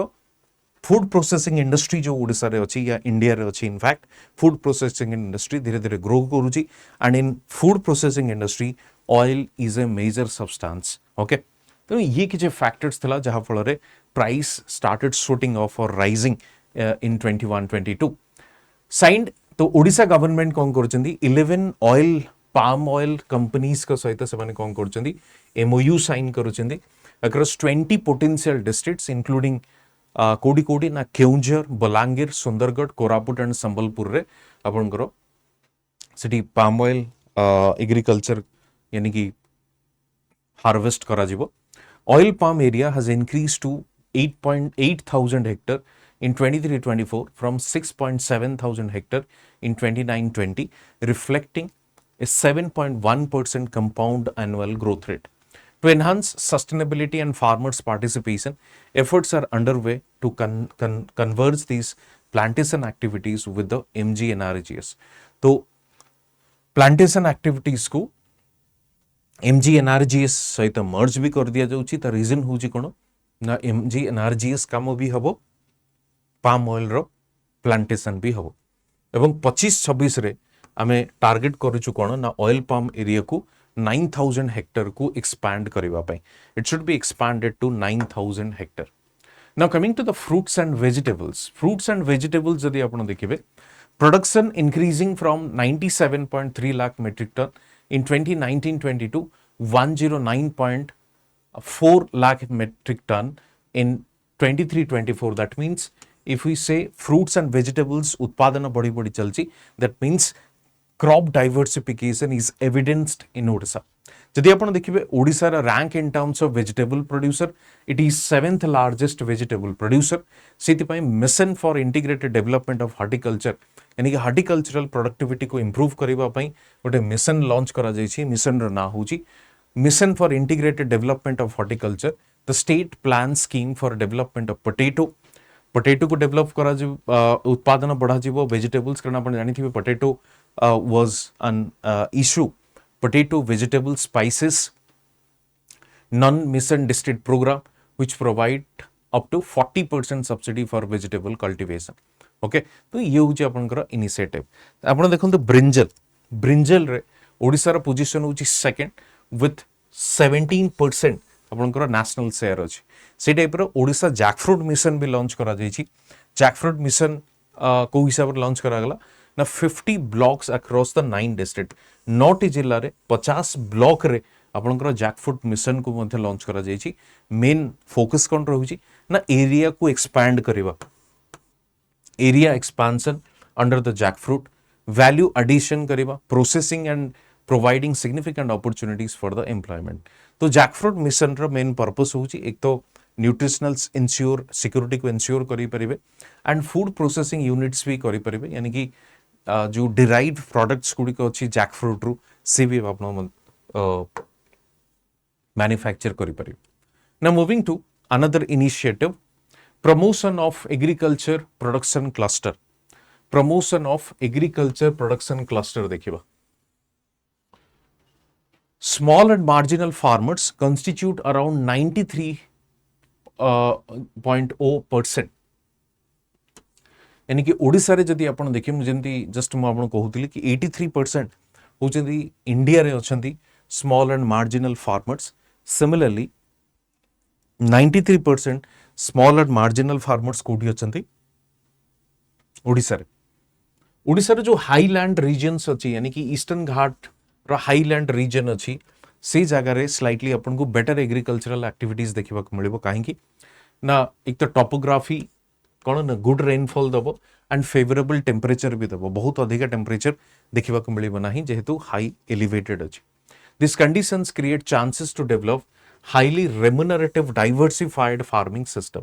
S1: फूड प्रोसेसिंग इंडस्ट्री जो ओडिशा रे अछि या इंडिया रे अछि इनफैक्ट फूड प्रोसेसिंग इंडस्ट्री धीरे धीरे ग्रो करूची and in food processing industry oil is a major substance. Okay, तो ये किसी फैक्टर्स थिला जहाँ फल रे प्राइस स्टार्टेड शूटिंग ऑफ और राइजिंग इन 21-22 साइंड। तो ओडिशा गवर्नमेंट कौन करछंदी 11 ऑयल पाम ऑयल कंपनीज का सहित से माने कौन करछंदी एमओयू साइन करछंदी अक्रॉस 20 पोटेंशियल डिस्ट्रिक्ट्स इंक्लूडिंग कोडी कोडी ना केउंझर बलांगीर सुंदरगढ़ कोरापुट एंड संबलपुर रे आपनकर सिटी पाम ऑयल एग्रीकल्चर यानी कि हार्वेस्ट करा जिवो। Oil palm area has increase to 8,800 hectare in 23-24 from 6,700 hectare in 29-20, reflecting a 7.1% compound annual growth rate. To enhance sustainability and farmers' participation, efforts are underway to converge these plantation activities with the MGNRGS. तो plantation activities को MGNRGS सहित मर्ज भी कर दिया जाउची। ता reason होची कोन ना MGNRGS काम भी हबो पाम ऑयल रो प्लांटेशन भी हबो एवं 25-26 रे आमे टार्गेट करूछु कोन ना ऑयल पाम एरिया को 9,000 हेक्टर को एक्सपैंड करबा पई। It should be expanded to 9,000 hectare. Now coming to the fruits and vegetables यदि आपण देखिबे production increasing from 97.3 lakh metric ton in 2019-20 to 109.4 lakh metric ton in 23-24. That means if we say fruits and vegetables उत्पादन बड़ी बड़ी चलची, that means crop diversification is evidenced in Odisha. जदि आपण देखिबे ओडिसा रा rank in terms of vegetable producer it is 7th largest vegetable producer. सेति पई mission for integrated development of horticulture यानी कि हॉर्टिकल्चरल प्रोडक्टिविटी को इंप्रूव करबा पई गोटे मिशन लॉन्च करा जाय छी। मिशन रा ना होची mission for integrated development of horticulture. The state plan scheme for development of potato को डेवलप करा उत्पादन बढ़ा जीवो वेजिटेबल्स कारण आपण जानि थिबे potato was an issue. Potato vegetable spices non mission district programme which provide up to 40% subsidy for vegetable cultivation. Okay, तो ये होची आपनकर इनिशिएटिव। आपण देखंतु ब्रिंजल रे ओडिसा रा पोजीशन होची सेकंड विथ 17% आपनकर नेशनल शेयर अछि। से टाइप रो ओडिसा जैकफ्रूट मिशन भी लॉन्च करा जाय छी। जैकफ्रूट मिशन को हिसाब रे लॉन्च करा गला ना 50 ब्लॉक्स अक्रॉस द 9 डिस्ट्रिक्ट 9 जिल्ला रे 50 ब्लॉक रे आपनकर जैकफ्रूट मिशन को मध्ये लॉन्च करा जाय छी। मेन फोकस कोन रहउची ना एरिया को एक्सपैंड करबा, area expansion under the jackfruit, value addition करबा, processing and providing significant opportunities for the employment. तो जैकफ्रूट मिशन रो मेन पर्पस होची एक तो न्यूट्रिशनल्स इंश्योर सिक्योरिटी को इंश्योर करि परिबे एंड फूड प्रोसेसिंग यूनिट्स भी करि परिबे यानी कि जो डिराइव्ड प्रोडक्ट्स गुड़िक अच्छी जैक फ्रूट रु सी भी आप मैन्युफैक्चर करें. Now moving to another initiative, promotion of agriculture production cluster. Promotion of agriculture production cluster देखिबा. Small and marginal farmers constitute around 93.0%. यानी कि ओडिशा रे जदि आपण देखिए जेमती जस्ट मु आपण कहूतिली कि 83% होचंदी इंडिया रे अछंती small and marginal farmers. Similarly 93% small and marginal farmers कोठी अछंती ओडिशा रे. ओडिशा रे जो हाईलैंड रीजन्स अछि यानी कि ईस्टर्न घाट रो हाईलैंड रीजन अछि से जगह रे स्लाइटली अपन को बेटर एग्रीकल्चरल एक्टिविटीज देखिबा को मिलिबो. काहे कि ना एक तो टोपोग्राफी कौन ना गुड रेनफॉल दबो एंड फेवरेबल टेम्परेचर भी दबो. बहुत अधिक टेम्परेचर देखिबा को मिलिबो नाही जेहेतु हाई एलिवेटेड अछि. This conditions create chances to develop highly remunerative diversified farming system.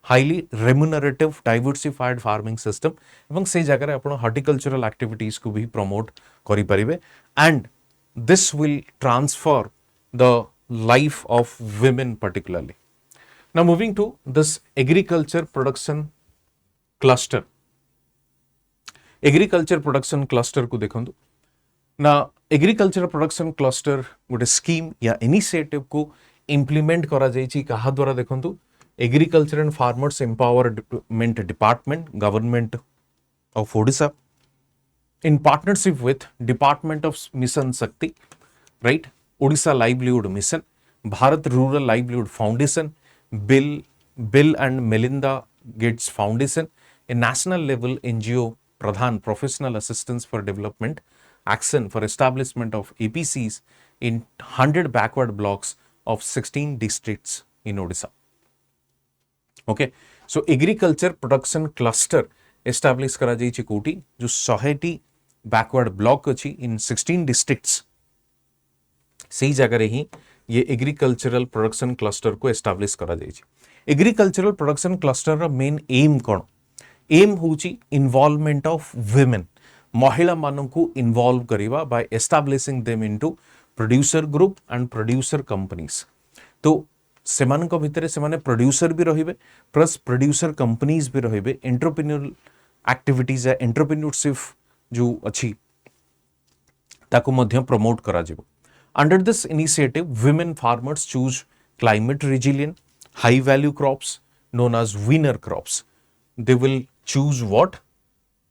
S1: Highly remunerative diversified farming system एवं से जगह आपण हॉर्टिकल्चरल एक्टिविटीज को भी प्रमोट करि परिबे and this will transfer the life of women particularly. Now moving to this agriculture production cluster. Agriculture production cluster को देखंतु ना. एग्रीकल्चर प्रोडक्शन क्लस्टर गोटे स्कीम या इनिशिएटिव को इम्प्लीमेंट करा जायछि कहा द्वारा देखंतु agriculture and farmers empowerment department government of Odisha in partnership with department of mission Shakti, right, Odisha livelihood mission, Bharat rural livelihood foundation, Bill and Melinda Gates foundation, a national level NGO Pradhan Professional Assistance for Development Action for establishment of APCs in 100 backward blocks of 16 districts in Odisha. Okay, so agriculture production cluster establish करा जाइछि कोटी जो 100 backward block अछि in 16 districts. सही जगह ही ये agricultural production cluster को एस्टाब्लिश करा जाइछि. एग्रीकल्चरल प्रोडक्शन क्लस्टर रा मेन एम कोन? एम होची इन्वॉल्वमेंट ऑफ वुमेन. महिला मानन को इन्वॉल्व करिवा by establishing them into producer group and producer companies. तो सेमान को भितरे सेमाने प्रोड्यूसर भी रहिबे प्लस प्रोड्यूसर कंपनीज भी रहिबे. एंटरप्रेन्योरल एक्टिविटीज या एंटरप्रेन्योरशिप जो अछि ताको मध्य प्रमोट करा जिवो. Under this initiative women farmers choose climate resilient high value crops known as winner crops. They will choose what?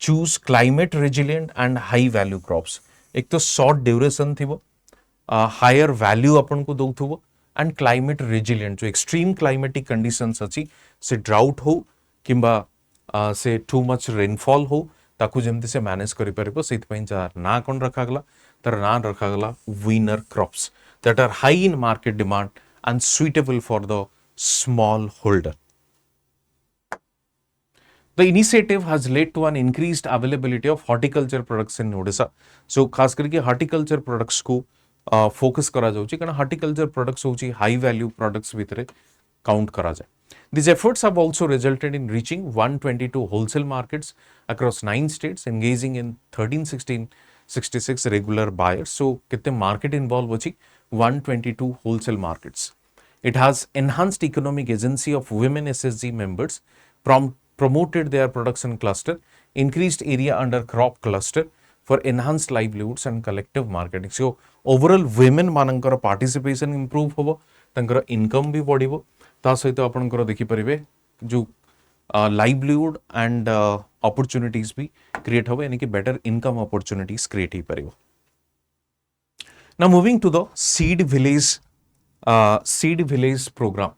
S1: Choose climate resilient and high value crops. एक तो short duration थिबो, higher value अपन को दउथबो and climate resilient जो extreme climatic conditions अछि से drought हो किंबा से too much rainfall हो ताकू जेमति से मैनेज करि परबो. सेति पई जार ना कोन रखा गला तर ना रखा गला winner crops that are high in market demand and suitable for the small holder. The initiative has led to an increased availability of horticulture products in Odisha. So खास करके horticulture products को फोकस करा जाउची कारण horticulture products होची high value products भितरे count करा जाए. These efforts have also resulted in reaching 122 wholesale markets across 9 states, engaging in 1366 regular buyers. So कितने market involve होची 122 wholesale markets. It has enhanced economic agency of women SSG members from promoted their production cluster, increased area under crop cluster for enhanced livelihoods and collective marketing. So overall women मानकर participation improve होबो, तंकर income भी बढ़िबो, ता सहित आपनकर देखि परिबे जो livelihood and opportunities भी create होबो, यानी कि better income opportunities create he परिबो. Now moving to the seed village program.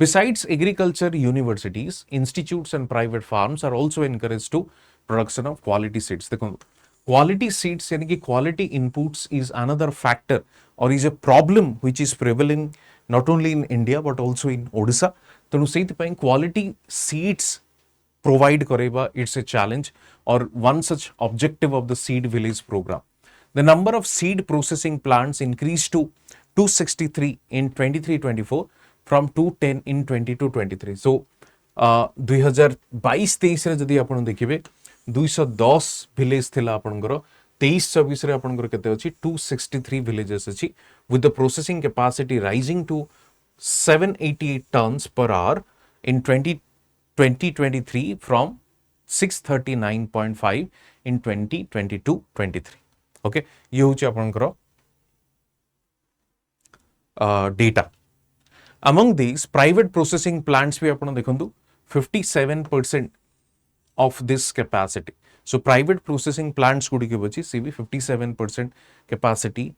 S1: Besides agriculture universities, institutes and private farms are also encouraged to production of quality seeds. देखो quality seeds यानी कि quality inputs is another factor or is a problem which is prevalent not only in India but also in Odisha. तेणु सेति पई quality seeds provide करेबा it's a challenge or one such objective of the seed village program. The number of seed processing plants increased to 263 in 23-24 from 210 in 22-23. So 2022-23 रे जदि आपण देखिबे 210 village थिला आपनकर 23-24 रे आपनकर केते अछि 263 विलेजेस अछि with the processing capacity rising to 788 tons per hour in 2023 from 639.5 in 2022-23. Okay ये होची आपनकर data. Among these private processing plants भी आपण देखंतु 57% of this capacity. So private processing plants गुडी के बची सी भी 57% capacity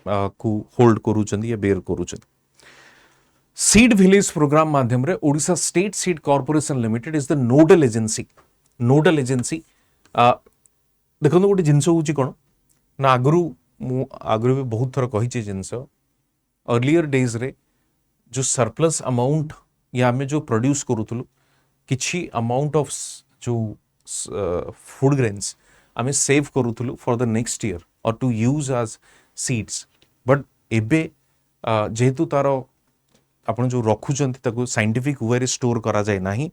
S1: को होल्ड करूचंदी या बेयर करूचंदी. सीड विलेज प्रोग्राम माध्यम रे Odisha state seed corporation limited is the nodal agency. Nodal agency देखो गोटे जिनस हूँ कौन ना आगु भी बहुत थर कही जिनस अर्लियर डेज रे जो सरप्लस अमाउंट या आम जो प्रोड्यूस करूँ किछि अमाउंट ऑफ जो फूड ग्रेन्स आम सेव करूँ फॉर द नेक्स्ट ईयर और to use as seeds. But एबे जेहेतु तार आपण जो रखुचंती ताको साइंटिफिक वे रे स्टोर करा जाए नाही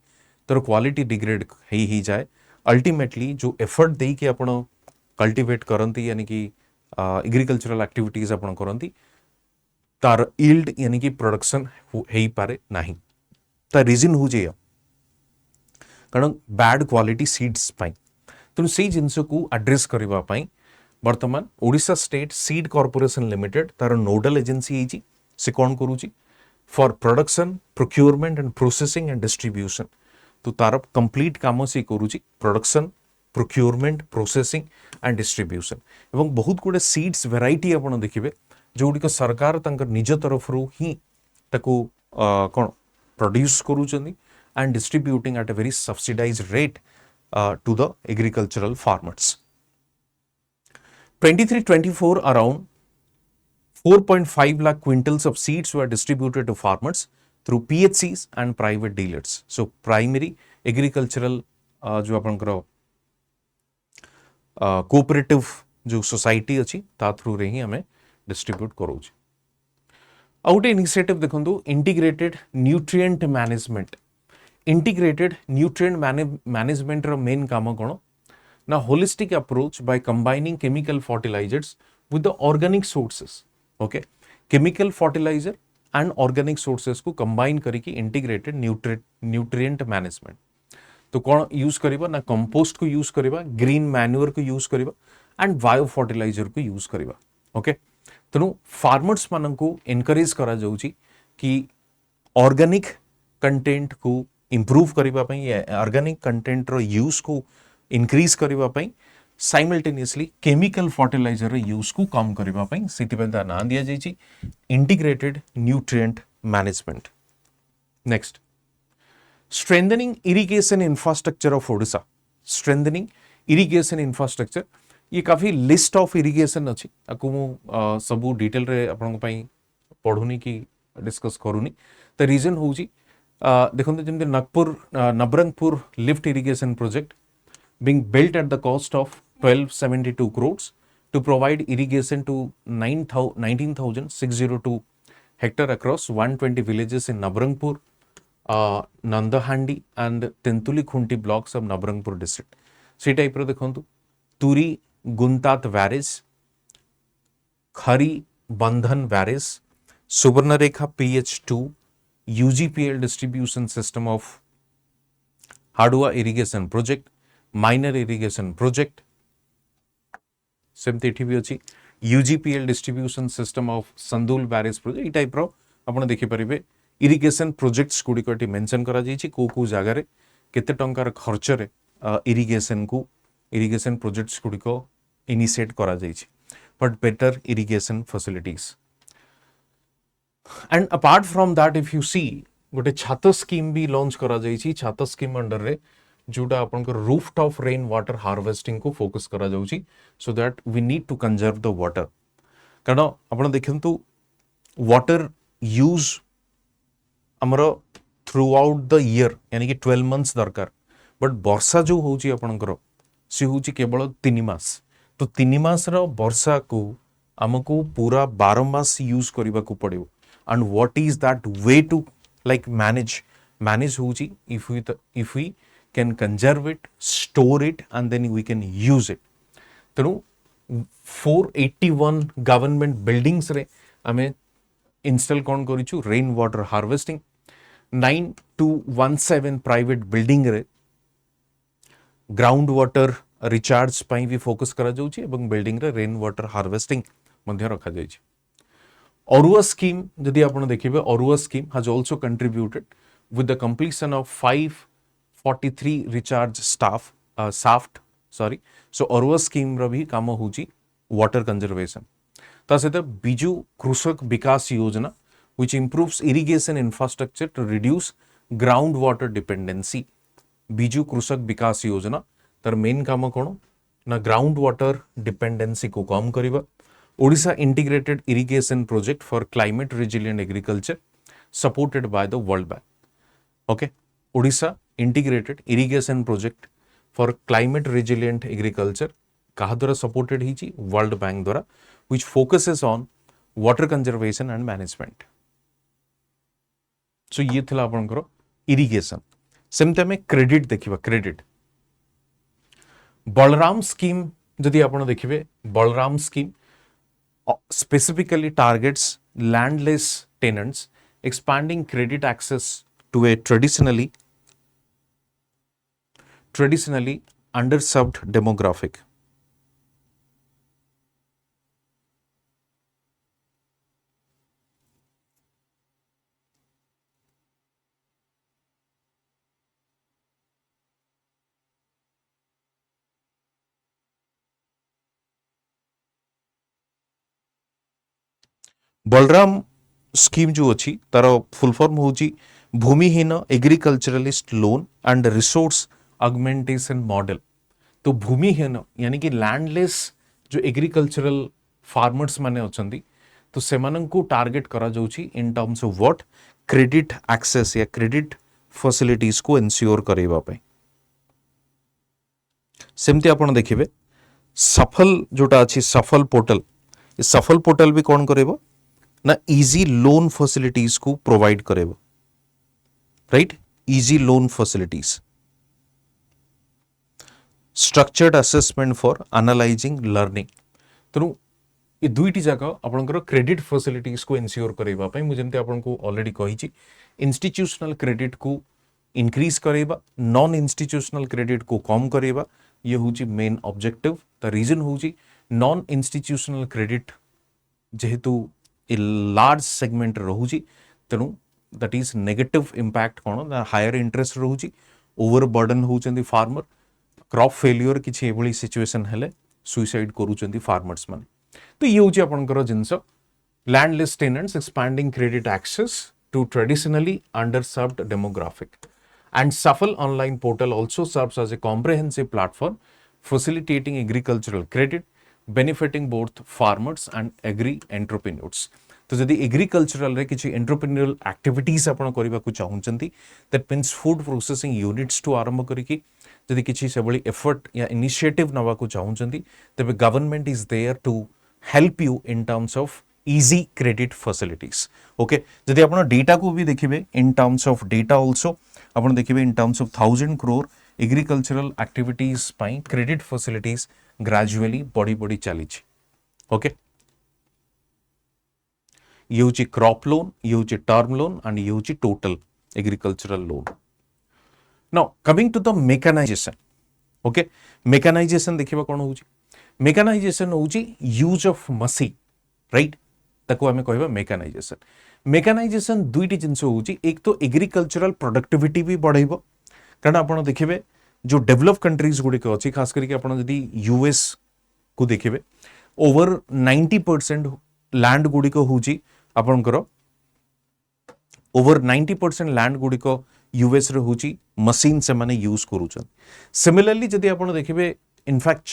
S1: तर क्वालिटी डिग्रेड ही जाए. अल्टीमेटली जो एफर्ट देई कि आपण कल्टिवेट करंती यानी कि एग्रीकल्चरल एक्टिविटीज आपण करंती तार यील्ड यानी कि प्रोडक्शन हेई पारे नाही. ता रीजन हो जे कारण बैड क्वालिटी सीड्स पाई तेणु से जिनस को एड्रेस करबा पाई वर्तमान Odisha state seed corporation limited तार नोडल एजेंसी हेची. से कोन करूची for production procurement and processing and distribution. तो तार कंप्लीट काम से करूची production procurement processing and distribution. एवं बहुत गुडे सीड्स वेराइटी आपण देखिबे जोडिक सरकार तंकर निज तरफ रु ही ताको कोन प्रोड्यूस करूचंदी and distributing at a very subsidised rate to the agricultural farmers. 23-24 around 4.5 lakh quintals of seeds were distributed to farmers through PHCs and private dealers. So primary agricultural जो आपनकर कोऑपरेटिव जो सोसाइटी अछि ता through रे ही हमें distribute करूछ. आउटे इनिशिएटिव देखंतु integrated nutrient management. Integrated nutrient management रो मेन काम कोन ना holistic approach by combining chemical fertilisers with the organic sources. Okay chemical fertiliser and organic sources को कंबाइन करके इंटीग्रेटेड न्यूट्रिएंट मैनेजमेंट. तो कौन यूज करिबा ना कंपोस्ट को यूज करिबा ग्रीन मैन्योर को यूज करिबा एंड बायो फर्टिलाइजर को यूज करिबा. ओके तेणु फार्मर्स मान को एनकरेज करा जाउची कि ऑर्गेनिक कंटेंट को इंप्रूव करिबा पई ऑर्गेनिक कंटेंट रो यूज को इंक्रीज करिबा पई साइमल्टेनियसली केमिकल फर्टिलाइजर यूज को कम करिबा पई सिटी पे ना दिया जाइची integrated nutrient management. Next strengthening irrigation infrastructure of Odisha. Strengthening irrigation infrastructure ये काफी लिस्ट ऑफ इरिगेशन अच्छी आपको मु सबू डिटेल रे आपन पई पढुनी की डिस्कस करूनी. त रीजन होउची देखंतु जेमते Nabarangpur lift irrigation project being built at the cost of 1272 crores to provide irrigation to 19,602 hectare across 120 villages in Nabarangpur, Nandahandi and Tentuli Khunti blocks of Nabarangpur district. से टाइप रो देखंतु तुरी गुंतात वैरेज खरी बंधन barrage Subarnarekha PH2 UGPL distribution system of Hadua irrigation project minor irrigation project सेमती एठी भी अछि UGPL distribution system of Sandul barrage project. ई टाइप रो आपण देखि परिबे इरिगेशन प्रोजेक्ट्स गुडी कोटी मेंशन करा जाईछि को जागा रे केते टंकार खर्च रे इरिगेशन प्रोजेक्ट्स गुडी को इनिशिएट करा जाईछि but better irrigation facilities. And apart from that if you see गोटे छात स्कीम भी लॉन्च करा जाईछि. छात स्कीम अंडर रे जोटा आपन रूफटॉप रेन वाटर हार्वेस्टिंग को फोकस करा जाउची so that we need to conserve the water. कारण आपन देखंतु वाटर यूज हमर थ्रू आउट द ईयर यानी कि 12 मंथ्स दरकार बट वर्षा जो होउची आपनकर से होउची केवल 3 मास. तो 3 मास रो वर्षा को हमको पूरा 12 मास यूज करबा को पड़िबो. And what is that way to like manage होउची if we can conserve it, store it, and then we can use it. ତେଣୁ 481 गवर्नमेंट बिल्डिंग्स रे आमे इंस्टॉल कौन करिछु rain water harvesting. 9217 private building रे ग्राउंड वाटर रिचार्ज पाई भी focus करा जाउछि एवं बिल्डिंग रे रेन वाटर हार्वेस्टिंग मध्य रखा जाइछि. Orua scheme जदि आपण देखिबे Orua scheme has also contributed with the completion of 543 recharge shaft. So Orua scheme रा भी काम होउछि water conservation. ता सहित बिजु कृषक विकास योजना which improves irrigation infrastructure to reduce ground water dependency. Biju कृषक विकास योजना तार मेन काम कोन ना ग्राउंड वाटर डिपेंडेंसी को कम करिबा. Odisha integrated irrigation project for climate resilient agriculture supported by the world bank. Okay, Odisha integrated irrigation project for climate resilient agriculture कहा द्वारा सपोर्टेड ही वर्ल्ड बैंक द्वारा which focuses on water conservation and management. So ये थिला आपनकर irrigation. सेमते हमें credit देखिबा. Credit Balram scheme जदि आपण देखिबे Balaram scheme specifically targets landless tenants, expanding credit access to a traditionally underserved demographic. Balram scheme जो अच्छी तार फुल फॉर्म होची भूमिहीन agriculturalist loan and resource augmentation model. तो भूमिहीन यानी कि लैंडलेस जो एग्रीकल्चरल फार्मर्स माने अछंती तो सेमानन को टारगेट करा जाउची in terms of what credit access या क्रेडिट फैसिलिटीज को एंश्योर करैबा पय. सेमती आपण देखिबे सफल जोटा अछि सफल पोर्टल. ये सफल पोर्टल भी कौन करेबो ना इजी लोन फैसिलिटीज को प्रोवाइड करेबो. Right, easy loan facilities, structured assessment for analysing learning. तेणु ये दुईटी जगह आपनकर क्रेडिट फैसिलिटीज को एंश्योर करैबा पय मु जेमते आपनको ऑलरेडी कहिछि इंस्टीट्यूशनल क्रेडिट को इंक्रीज करैबा, नॉन इंस्टीट्यूशनल क्रेडिट को कम करैबा. ये होची मेन ऑब्जेक्टिव. द रीजन होची नॉन इंस्टीट्यूशनल क्रेडिट जेहेतु ए लार्ज सेगमेंट रहुची तेणु दैट इज नेगेटिव इंपैक्ट कोन हायर इंटरेस्ट रहुची, ओवर बर्डन होचंदी फार्मर, क्रॉप फेल्योर किछि एभली सिचुएशन हेले सुइसाइड करूचंदी फार्मर्स माने. तो ये होची आपनकर जिंस landless tenants expanding credit access to traditionally underserved demographic. And Safal online portal also serves as a comprehensive platform facilitating agricultural credit, benefiting both farmers and agri entrepreneurs. तो जदि agricultural रे किछि एंटरप्रेन्योरियल एक्टिविटीज आपण करिबा को चाहुचंती that means food processing units to आरंभ करिकि जदि किछि सेबली एफर्ट या इनिशिएटिव नवा को चाहुचंती तबे government is there to help you in terms of easy credit facilities. Okay, जदि आपण डेटा को भी देखिबे in terms of data also आपण देखिबे in terms of 1000 crore agricultural activities पाई क्रेडिट फैसिलिटीज ग्रेजुअली बढ़ी चली. ओके, ये होची क्रॉप लोन, ये होची टर्म लोन एंड ये होची total agricultural loan. Now coming to the mechanisation. Okay, mechanisation देखिबा कोन होची. मेकानाइजेशन होची यूज ऑफ मशीन. राइट, ताको हमें कहबा मेकानाइजेशन. मेकानाइजेशन दुईटी जिनस होची, एक तो एग्रीकल्चरल प्रोडक्टिविटी भी बढ़ाइबो कारण आपण देखिबे जो डेवलप कंट्रीज गुडी को अछि खास करके आपण जदी यूएस को देखिबे ओवर 90% लैंड गुडी को होची आपनकर ओवर 90% लैंड गुडी को यूएस रे होची मशीन से माने यूज करूछन. सिमिलरली जदी आपण देखिबे इनफैक्ट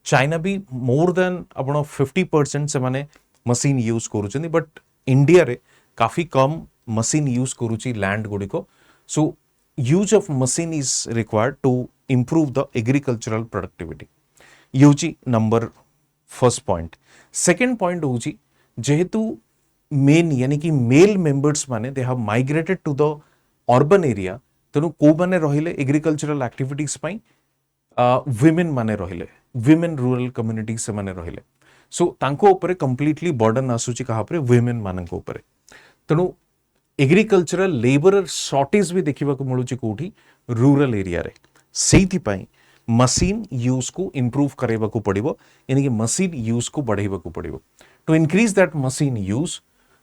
S1: चाइना भी मोर देन आपण 50% से माने मशीन यूज करूछन, बट इंडिया रे काफी कम मशीन यूज करूची लैंड गुडी को. So use of machine is required to improve the agricultural productivity. ये होची number first point. Second point होची जेहेतु मेन यानी कि मेल मेंबर्स माने they have migrated to the urban area, तो तेणु को माने रहिले एग्रीकल्चरल एक्टिविटीज पई विमेन माने रहिले विमेन रूरल कम्युनिटी से माने रहिले सो तांको ऊपर कंप्लीटली बर्डन आसुची कहा पर विमेन मानक ऊपर तेणु एग्रीकल्चरल लेबर शॉर्टेज भी देखा मिलूँ कौटी रूरल एरिया रे सेइथि पई मशीन यूज को इंप्रूव करबा को पड़िबो यानी कि मशीन यूज को बढ़ाइबा को पड़िबो to increase that machine use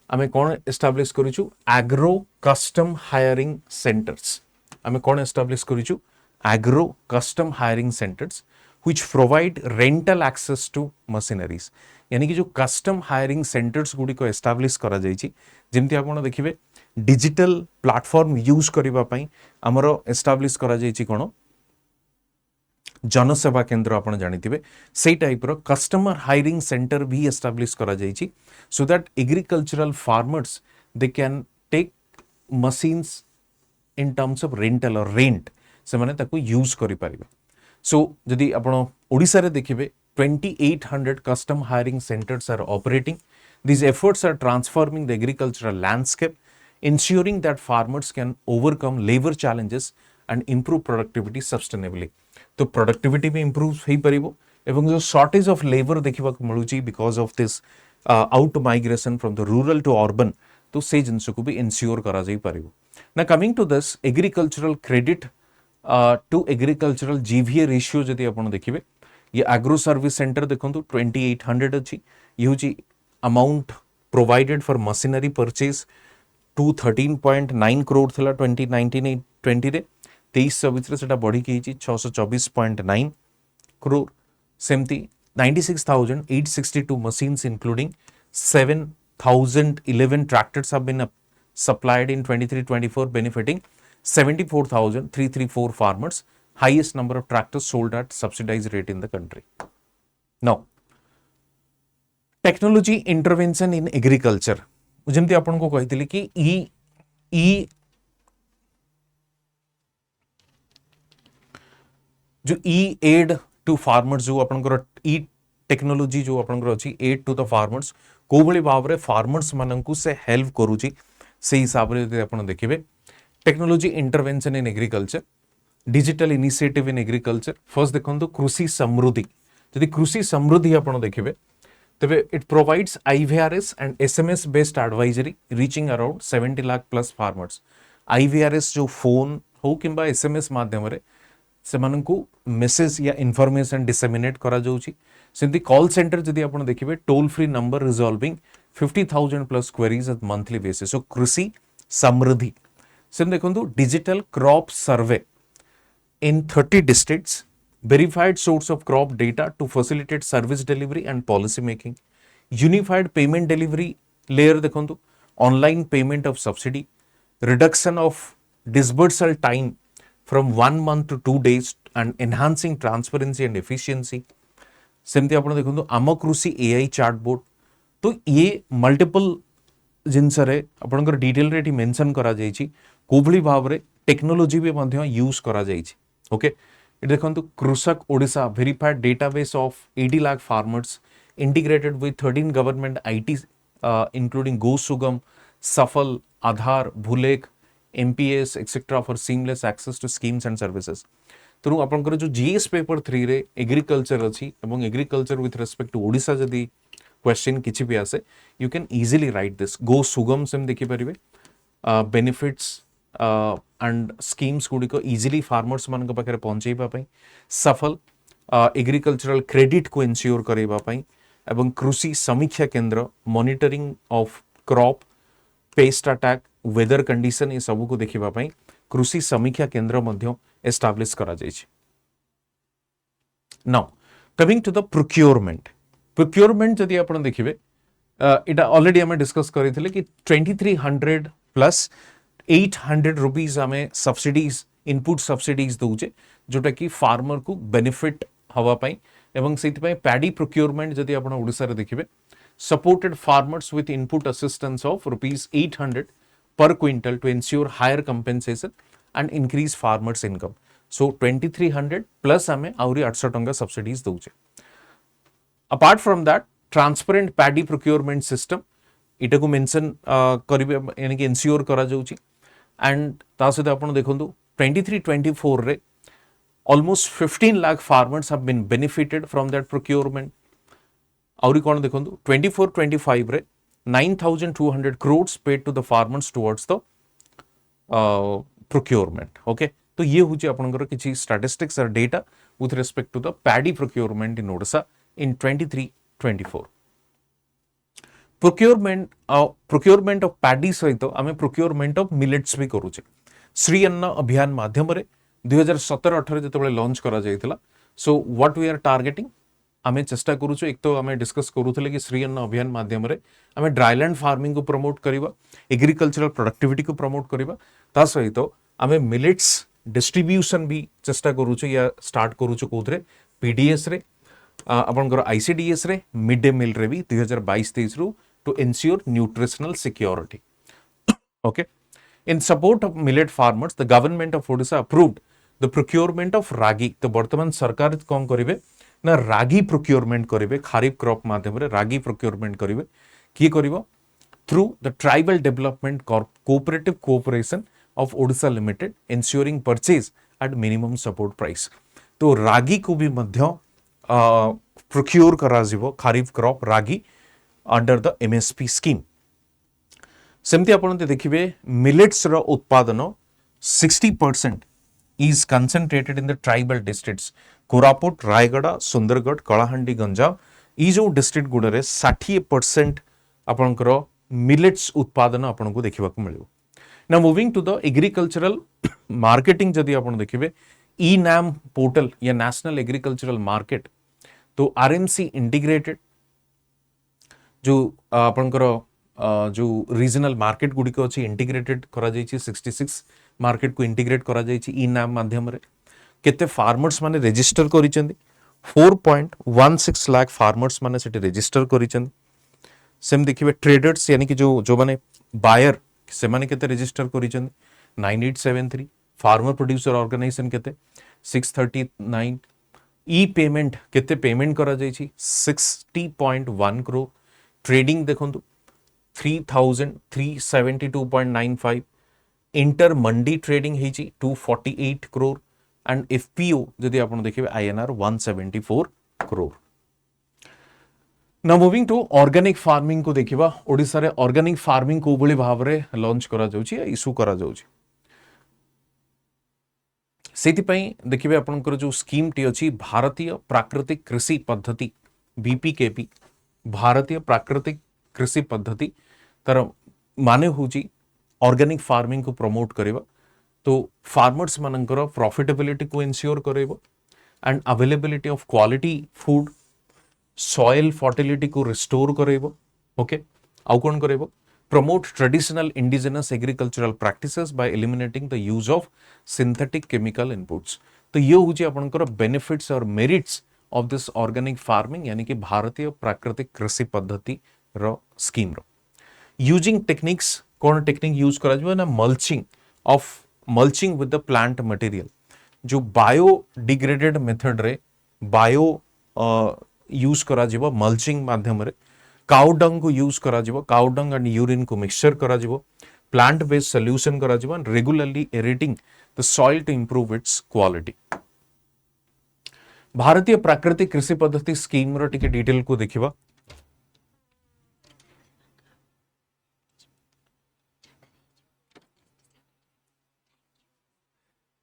S1: आमे कोन एस्टैब्लिश करिछु एग्रो कस्टम हायरिंग सेंटर्स आमे कोन एस्टैब्लिश करिछु agro custom hiring centres which provide rental access to machineries यानी कि जो कस्टम हायरिंग सेंटर्स गुडी को एस्टैब्लिश करा जायछि जेमति आपण देखिबे डिजिटल प्लेटफॉर्म यूज करबा पई हमरो एस्टैब्लिश करा जायछि कोन जनसेवा केंद्र आपण जानिथिबे सेई टाइप रो कस्टमर हायरिंग सेंटर भी एस्टैब्लिश करा जायछि so that agricultural farmers they can take machines in terms of rental और रेंट से माने ताको यूज करि परिबे सो जदि आपण ओडिसा रे देखिबे 2800 custom hiring centers are operating. These efforts are transforming the agricultural landscape, ensuring that farmers can overcome labor challenges and improve productivity sustainably. तो productivity भी improve हो परिबो एवं जो shortage of labor देखिबा को मिलुची because of this out migration from the rural to urban तो से जिनस को भी ensure करा जाई परिबो. Now coming to this agricultural credit to agricultural GVA ratio जदि आपण देखिबे ये एग्रो सर्विस सेंटर देखंतु 2800 अछि ये होची amount provided for machinery purchase to 13.9 crore थिला 2019-20 रे 23-24 रे सेटा बढ़ी की 624.9 करोड़ सेमती 96,862 machines including 7,011 tractors have been supplied in 23-24 benefiting 74,334 farmers, highest number of tractors sold at subsidized rate in the country. Now, technology intervention in agriculture. जेमती आपण को कहितली कि जो एड टू फार्मर्स जो आपनकर ई टेक्नोलॉजी जो आपनकर अछि एड टू द फार्मर्स को बळी भाव रे फार्मर्स माननकु से हेल्प करूची से हिसाब रे यदि आपण देखिबे technology intervention in agriculture digital initiative in agriculture first देखंतु कृषि समृद्धि यदि कृषि समृद्धि आपण देखिबे तबे it provides IVRS and SMS based advisory reaching around 70 lakh plus farmers IVRS जो फोन हो किंबा SMS माध्यम रे सेमानकु मेसेज या इंफॉर्मेशन डिसेमिनेट करा जाउची सेंती कॉल सेंटर जदि आपण देखिबे toll free number resolving 50,000 plus queries at monthly basis so Krishi Samriddhi same देखंतु digital crop survey in 30 districts, verified source of crop data to facilitate service delivery and policy making, unified payment delivery layer देखंतु, online payment of subsidy, reduction of disbursal time from 1 month to 2 days and enhancing transparency and efficiency. सेमती आपण देखंतु आम कृषि AI chatbot तो ये multiple जिनस रे आपनकर डिटेल रे मेंशन करा जायछि कोभली भाव रे टेक्नोलॉजी भी मध्य यूज करा जायछि ओके इट देखंतु Krushak Odisha verified database of 80 lakh farmers integrated with 13 government IT including go Sugam Safal Aadhaar Bhulekh MPS etcetera for seamless access to schemes and services तेणु आपनकर जो GS पेपर 3 रे एग्रीकल्चर अछि एवं agriculture with respect to Odisha जदी क्वेश्चन किछि भी आसे you can easily write this गो सुगम सेम देखि परिबे बेनिफिट्स एंड स्कीम्स गुडी को इजीली फार्मर्स मान पाखे पहुंचेबा पई सफल एग्रीकल्चरल क्रेडिट को इन्श्योर करेबा पई एवं Krishi Samiksha Kendra monitoring of crop pest attack weather condition ये सब को देखिबा पई कृषि समीक्षा केंद्र मध्य एस्टैब्लिश करा जाय छै now coming to the procurement जदि आपण देखिबे इटा ऑलरेडी हमें डिस्कस करिथिले कि 2300 प्लस 800 रुपीज आमे सब्सिडीज इनपुट सब्सिडीज दउचे जोटा कि फार्मर को बेनिफिट हवा पाई एवं सेति पाई पैडी प्रोक्योरमेंट जदि आपण ओडिसा रे देखिबे supported farmers with input assistance of rupees 800 per quintal to ensure higher compensation and increase farmers income so 2300 plus आमे आउरी 800 टंका subsidies दउचे apart from that transparent paddy procurement system इटा को मेंशन करिवे यानी कि इंश्योर करा जाउची एंड ता सहित आपण देखंतु 23-24 रे almost 15 lakh farmers have been benefited from that procurement. आउरी कौन देखो 24-25 रे 9,200 crores paid to the farmers towards the procurement. Okay, तो ये हूँ आपनकर किसी statistics और data with respect to the paddy procurement in Odisha in 23-24. procurement of paddy सहित आमे procurement of millets भी करूचे. श्री अन्न अभियान माध्यम रे 2017-18 जेतबेले लॉन्च करा जायतिला. So what we are targeting आमे चेष्टा करूछु. एक तो आमे डिस्कस करूथले कि श्री अन्न अभियान माध्यम रे आमे ड्राईलैंड फार्मिंग को प्रमोट करिवा, एग्रीकल्चरल प्रोडक्टिविटी को प्रमोट करिवा, ता सहित आमे मिलेट्स डिस्ट्रीब्यूशन भी चेष्टा करूछु या स्टार्ट करूछु कोथरे पीडीएस रे आपनकर आईसीडीएस रे मिड डे मील रे भी 2022-23 रु to ensure nutritional security. Okay, in support of millet farmers the government of Odisha approved the procurement of ragi. तो वर्तमान सरकार कौन करिवे ना रागी प्रोक्योरमेंट करिवे, खरीफ क्रॉप माध्यम रे रागी प्रोक्योरमेंट करिवे. की करिवो through the tribal development cooperative cooperation of Odisha limited ensuring purchase at minimum support price. तो रागी को भी मध्य प्रोक्योर करा जिवो kharif crop ragi under the MSP scheme. सेमती आपण देखिए मिलेट्स रो उत्पादन 60% is concentrated in the tribal districts Koraput, Rayagada, Sundargarh, Kalahandi, Ganjam. ई जो डिस्ट्रिक्ट गुडरे 60% आपनकर मिलेट्स उत्पादन आपन को देखिबा को मिलियो. Now moving to the agricultural marketing जदि आपण देखिबे ई नाम पोर्टल या नेशनल एग्रीकल्चरल मार्केट तो आरएमसी इंटीग्रेटेड जो आपनकर जो रीजनल मार्केट गुड़िक अच्छी इंटीग्रेटेड करा जायछि 66 मार्केट को इंटीग्रेट करा जायछि ई नाम माध्यम रे. केते फार्मर्स माने रजिस्टर करिसेंती 4.16 लाख फार्मर्स माने सेठी रजिस्टर करिसेंती. सेम देखिबे ट्रेडर्स यानी कि जो माने बायर से माने केते रजिस्टर करिसेंती 9873. फार्मर प्रोड्यूसर ऑर्गेनाइजेशन केते 639. ई पेमेंट केते पेमेंट करा जायछि 60.1 करोड़. ट्रेडिंग देखंतु 3,372.95. इंटर मंडी ट्रेडिंग है 248 करोड़ एंड एफपीओ जदि आपण देखिबे INR 174 crore. Now moving to organic farming को देखिबा. ओडिसा रे ऑर्गेनिक फार्मिंग को बळी भाव रे लॉन्च करा जाउची इशू करा जाउची. सेति पई देखिबे आपनकर जो स्कीम टी अछि भारतीय प्राकृतिक कृषि पद्धति बीपीकेपी भारतीय प्राकृतिक कृषि पद्धति तर माने होची ऑर्गेनिक फार्मिंग को प्रमोट करेबा. तो फार्मर्स मानकर प्रॉफिटेबिलिटी को इंश्योर करेबो and availability of quality food, soil fertility को रिस्टोर करेबो. ओके, आउ कोन करेबो promote traditional indigenous agricultural practices by eliminating the use of synthetic chemical inputs. तो ये होची आपनकर बेनिफिट्स और merits of this organic farming यानी कि भारतीय प्राकृतिक कृषि पद्धति रो स्कीम रो. यूजिंग टेक्निक्स कौन टेक्निक यूज करा जो ना mulching with the plant material जो बायोडिग्रेडेड मेथड रे बायो यूज करा जिवो मल्चिंग माध्यम रे. काउ डंग को यूज करा जिवो, काउ डंग एंड यूरिन को मिक्सचर करा जिवो, प्लांट बेस्ड सॉल्यूशन करा जिवो and regularly aerating the soil to improve its quality. Bharatiya Prakritik कृषि पद्धति स्कीम रो टिके डिटेल को देखिबा.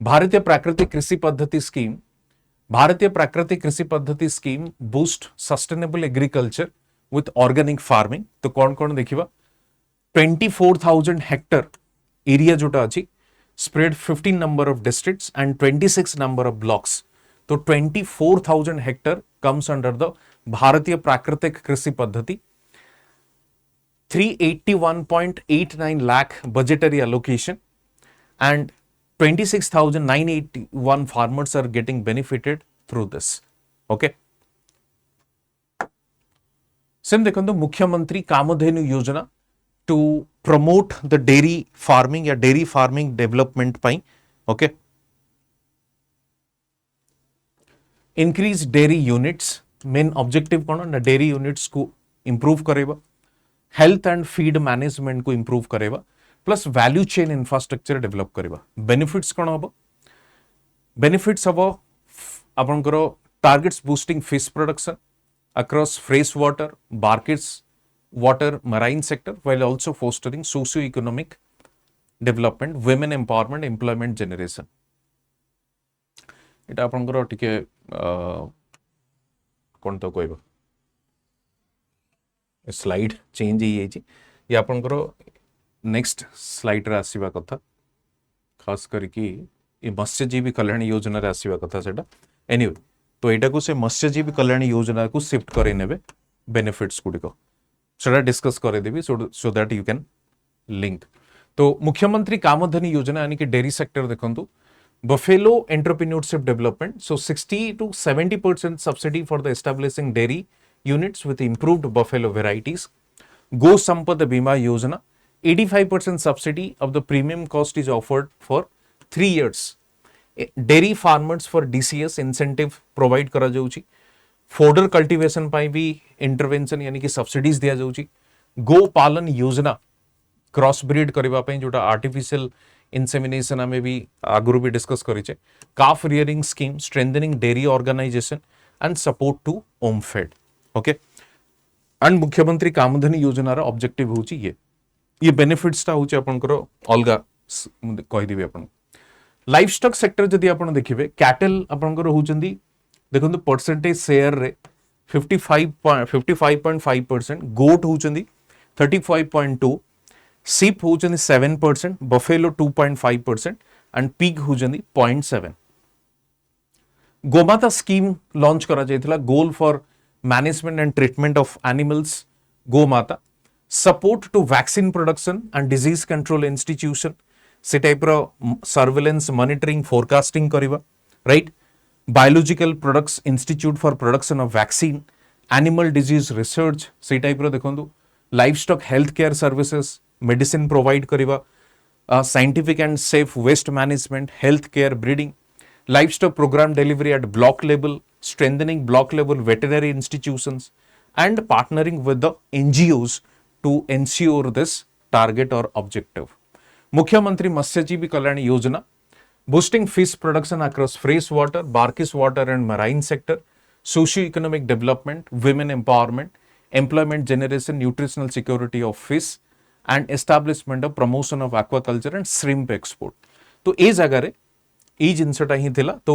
S1: भारतीय प्राकृतिक कृषि पद्धति scheme boost sustainable agriculture with organic farming. तो कौन कौन देखिबा 24,000 हेक्टर एरिया जोटा अछि spread 15 number of districts and 26 number of blocks. तो 24,000 हेक्टर कम्स अंडर द भारतीय प्राकृतिक कृषि पद्धति. 381.89 lakh budgetary allocation and 26,981 farmers are getting benefited through this. Okay. Same देखो मुख्यमंत्री कामधेनु योजना to promote the dairy farming या डेरी फार्मिंग डेवलपमेंट पाई. Okay, increase dairy units main objective कौन ना डेरी यूनिट्स को इंप्रूव करेगा, हेल्थ एंड फीड मैनेजमेंट को इंप्रूव करेगा, plus value chain infrastructure develop करेगा. बेनिफिट्स कौन हम बेनिफिट्स हम आपंकर targets boosting fish production across fresh water, markets, water, marine sector, while also fostering socio-economic development, women empowerment, employment generation. এটা ଆପଣଙ୍କର ଟିକେ କ'ଣ ତ କହିବ ସ୍ଲାଇଡ୍ ଚେଞ୍ଜ ହେଇଯାଇଛି ଇଏ ଆପଣଙ୍କର ନେକ୍ସଟ ସ୍ଲାଇଡ୍ରେ ଆସିବା କଥା ଖାସ କରିକି ଏ ମତ୍ସ୍ୟଜୀବୀ କଲ୍ୟାଣ ଯୋଜନାରେ ଆସିବା କଥା ସେଟା ଏନିୱେ तो यहाँ को से मत्स्यजीवी कल्याण योजना को शिफ्ट करे नेबे बेनिफिट्स गुड़िक सेटा डिस्कस करेदेवी so that you can link तो मुख्यमंत्री कामधेनु योजना यानी कि डेयरी सेक्टर देखंतु buffalo entrepreneurship development so 60 to 70% subsidy for the establishing dairy units with improved buffalo varieties गो संपद बीमा योजना 85% subsidy of the premium cost is offered for 3 years dairy farmers for DCS incentive provide करा जाउची fodder cultivation पाई भी intervention यानी कि subsidies दिया जाउची गो पालन योजना क्रॉस ब्रीड करबा पई जोटा आर्टिफिशियल इंसेमिनेशन हमें भी आगुरु भी डिस्कस करिचे calf rearing scheme strengthening dairy organisation and support to OMFED okay and मुख्यमंत्री कामधेनु योजना रा ऑब्जेक्टिव होची ये बेनिफिट्स ता होची आपनकर अलगा कहि दिबे आपन लाइफस्टॉक सेक्टर जदि आपण देखिबे कैटल आपनकर होचंदी देखंतु परसेंटेज शेयर रे 55.5% गोट होचंदी 35.2 सीप होचंदी 7% बफेलो 2.5% एंड पिग होचंदी 0.7 गोमाता स्कीम लॉन्च करा जायतिला goal for management and treatment of animals Gomata support to vaccine production and disease control institution से टाइप सर्वेलेंस मॉनिटरिंग फोरकास्टिंग करिवा right biological products institute for production of vaccine animal disease research से type देखंतु livestock health care services medicine provide करिवा scientific and safe waste management health care breeding livestock programme delivery at block level strengthening block level veterinary institutions and partnering with the NGOs to ensure this target और objective Mukhyamantri Matsyajibi Kalyan Yojana boosting fish production across fresh water, brackish water and marine sector, socio-economic development, women empowerment, employment generation, nutritional security of fish and establishment of promotion of aquaculture and shrimp export. तो ए जगह रे ई जिनसटा ही थिला तो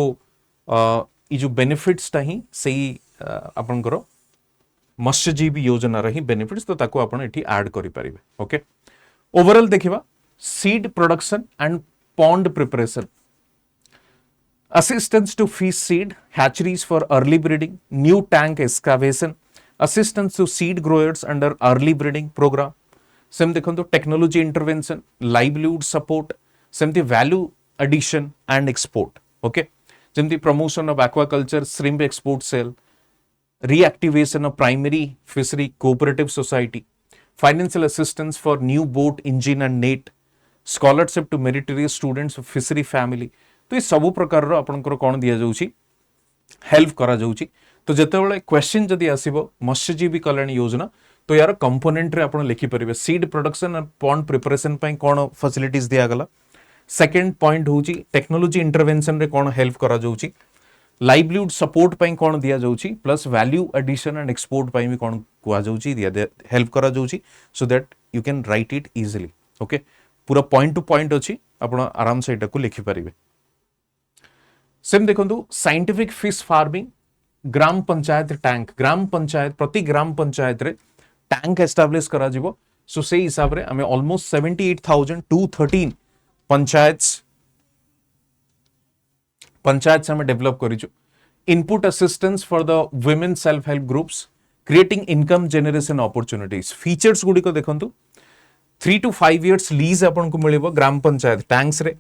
S1: ई जो benefits ता ही सेही आपनकर मत्स्यजीवी योजना रही बेनिफिट्स तो ताको आपण एठी ऐड करि परिबे ओके ओवरऑल देखिबा seed production and pond preparation assistance to fish seed hatcheries for early breeding new tank excavation assistance to seed growers under early breeding program same देखो टेक्नोलॉजी इंटरवेंशन लाइवलीहुड सपोर्ट सेमती value addition and export okay जेमती promotion of aquaculture shrimp export cell reactivation of primary fishery cooperative society financial assistance for new boat engine and net scholarship to meritorious students of fishery family तो ये सब प्रकार आपनकर कौन दिया जाउची help करा जाउची तो जेतेबेले क्वेश्चन जदि आसीबो मत्स्यजीवी कल्याण योजना तो यार कंपोनेंट रे आपण लिखि परिबे seed production and pond preparation पई कोन फैसिलिटीज दिया गला सेकंड पॉइंट होची टेक्नोलॉजी इंटरवेंशन रे कोन हेल्प करा जाउची लाइवलीहुड सपोर्ट पई कोन दिया जाउची plus value addition and export पई भी कोन कुआ जाउची दिया हेल्प करा जाउची so that you can write it easily okay पूरा पॉइंट टू पॉइंट अछि आपण आराम से एटा को लिखि परिबे सेम देखंतु साइंटिफिक फिश फार्मिंग ग्राम पंचायत टैंक ग्राम पंचायत प्रति ग्राम पंचायत रे टैंक एस्टाब्लिश करा जिवो सो से हिसाब रे हमें ऑलमोस्ट 78,213 पंचायत हमें डेवलप करिछु input assistance for the women self help groups creating income generation opportunities features गुडी को देखंतु 3 to 5 years लीज आपन को मिलिबो ग्राम पंचायत टैंक्स रे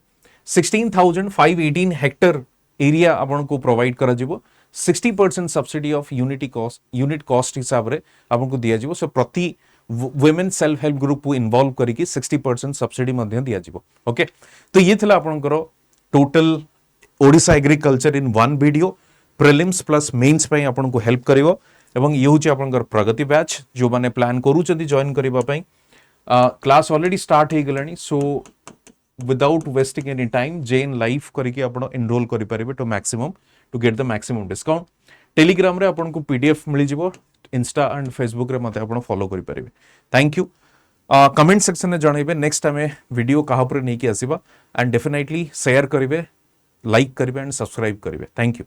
S1: 16,518 हेक्टर एरिया आपन को प्रोवाइड करा जिवो 60% सब्सिडी ऑफ यूनिट कॉस्ट हिसाब रे आपन को दिया जिवो सो प्रति वुमेन सेल्फ हेल्प ग्रुप को इन्वॉल्व करिकि 60% सब्सिडी मध्य दिया जिवो ओके तो ये थिला आपन को total Odisha agriculture in one video prelims plus mains पई आपन को हेल्प करिवो एवं ये होची आपन प्रगति बैच जो माने प्लान करू चंदी जॉइन करिबा पई क्लास ऑलरेडी स्टार्ट हे गलानी so without wasting any time जेन लाइफ करके आपण एनरोल करि परिबे to get the maximum discount. Telegram रे आपण को पीडीएफ मिली जिवो, इंस्टा एंड फेसबुक रे मते आपण फॉलो करि परिबे। Thank you. कमेंट सेक्शन में जनइबे नेक्स्ट टाइम वीडियो कहा पर नहीं कि आसीबा एंड डेफिनेटली शेयर करिवे, लाइक करिवे एंड सब्सक्राइब करिवे। Thank you.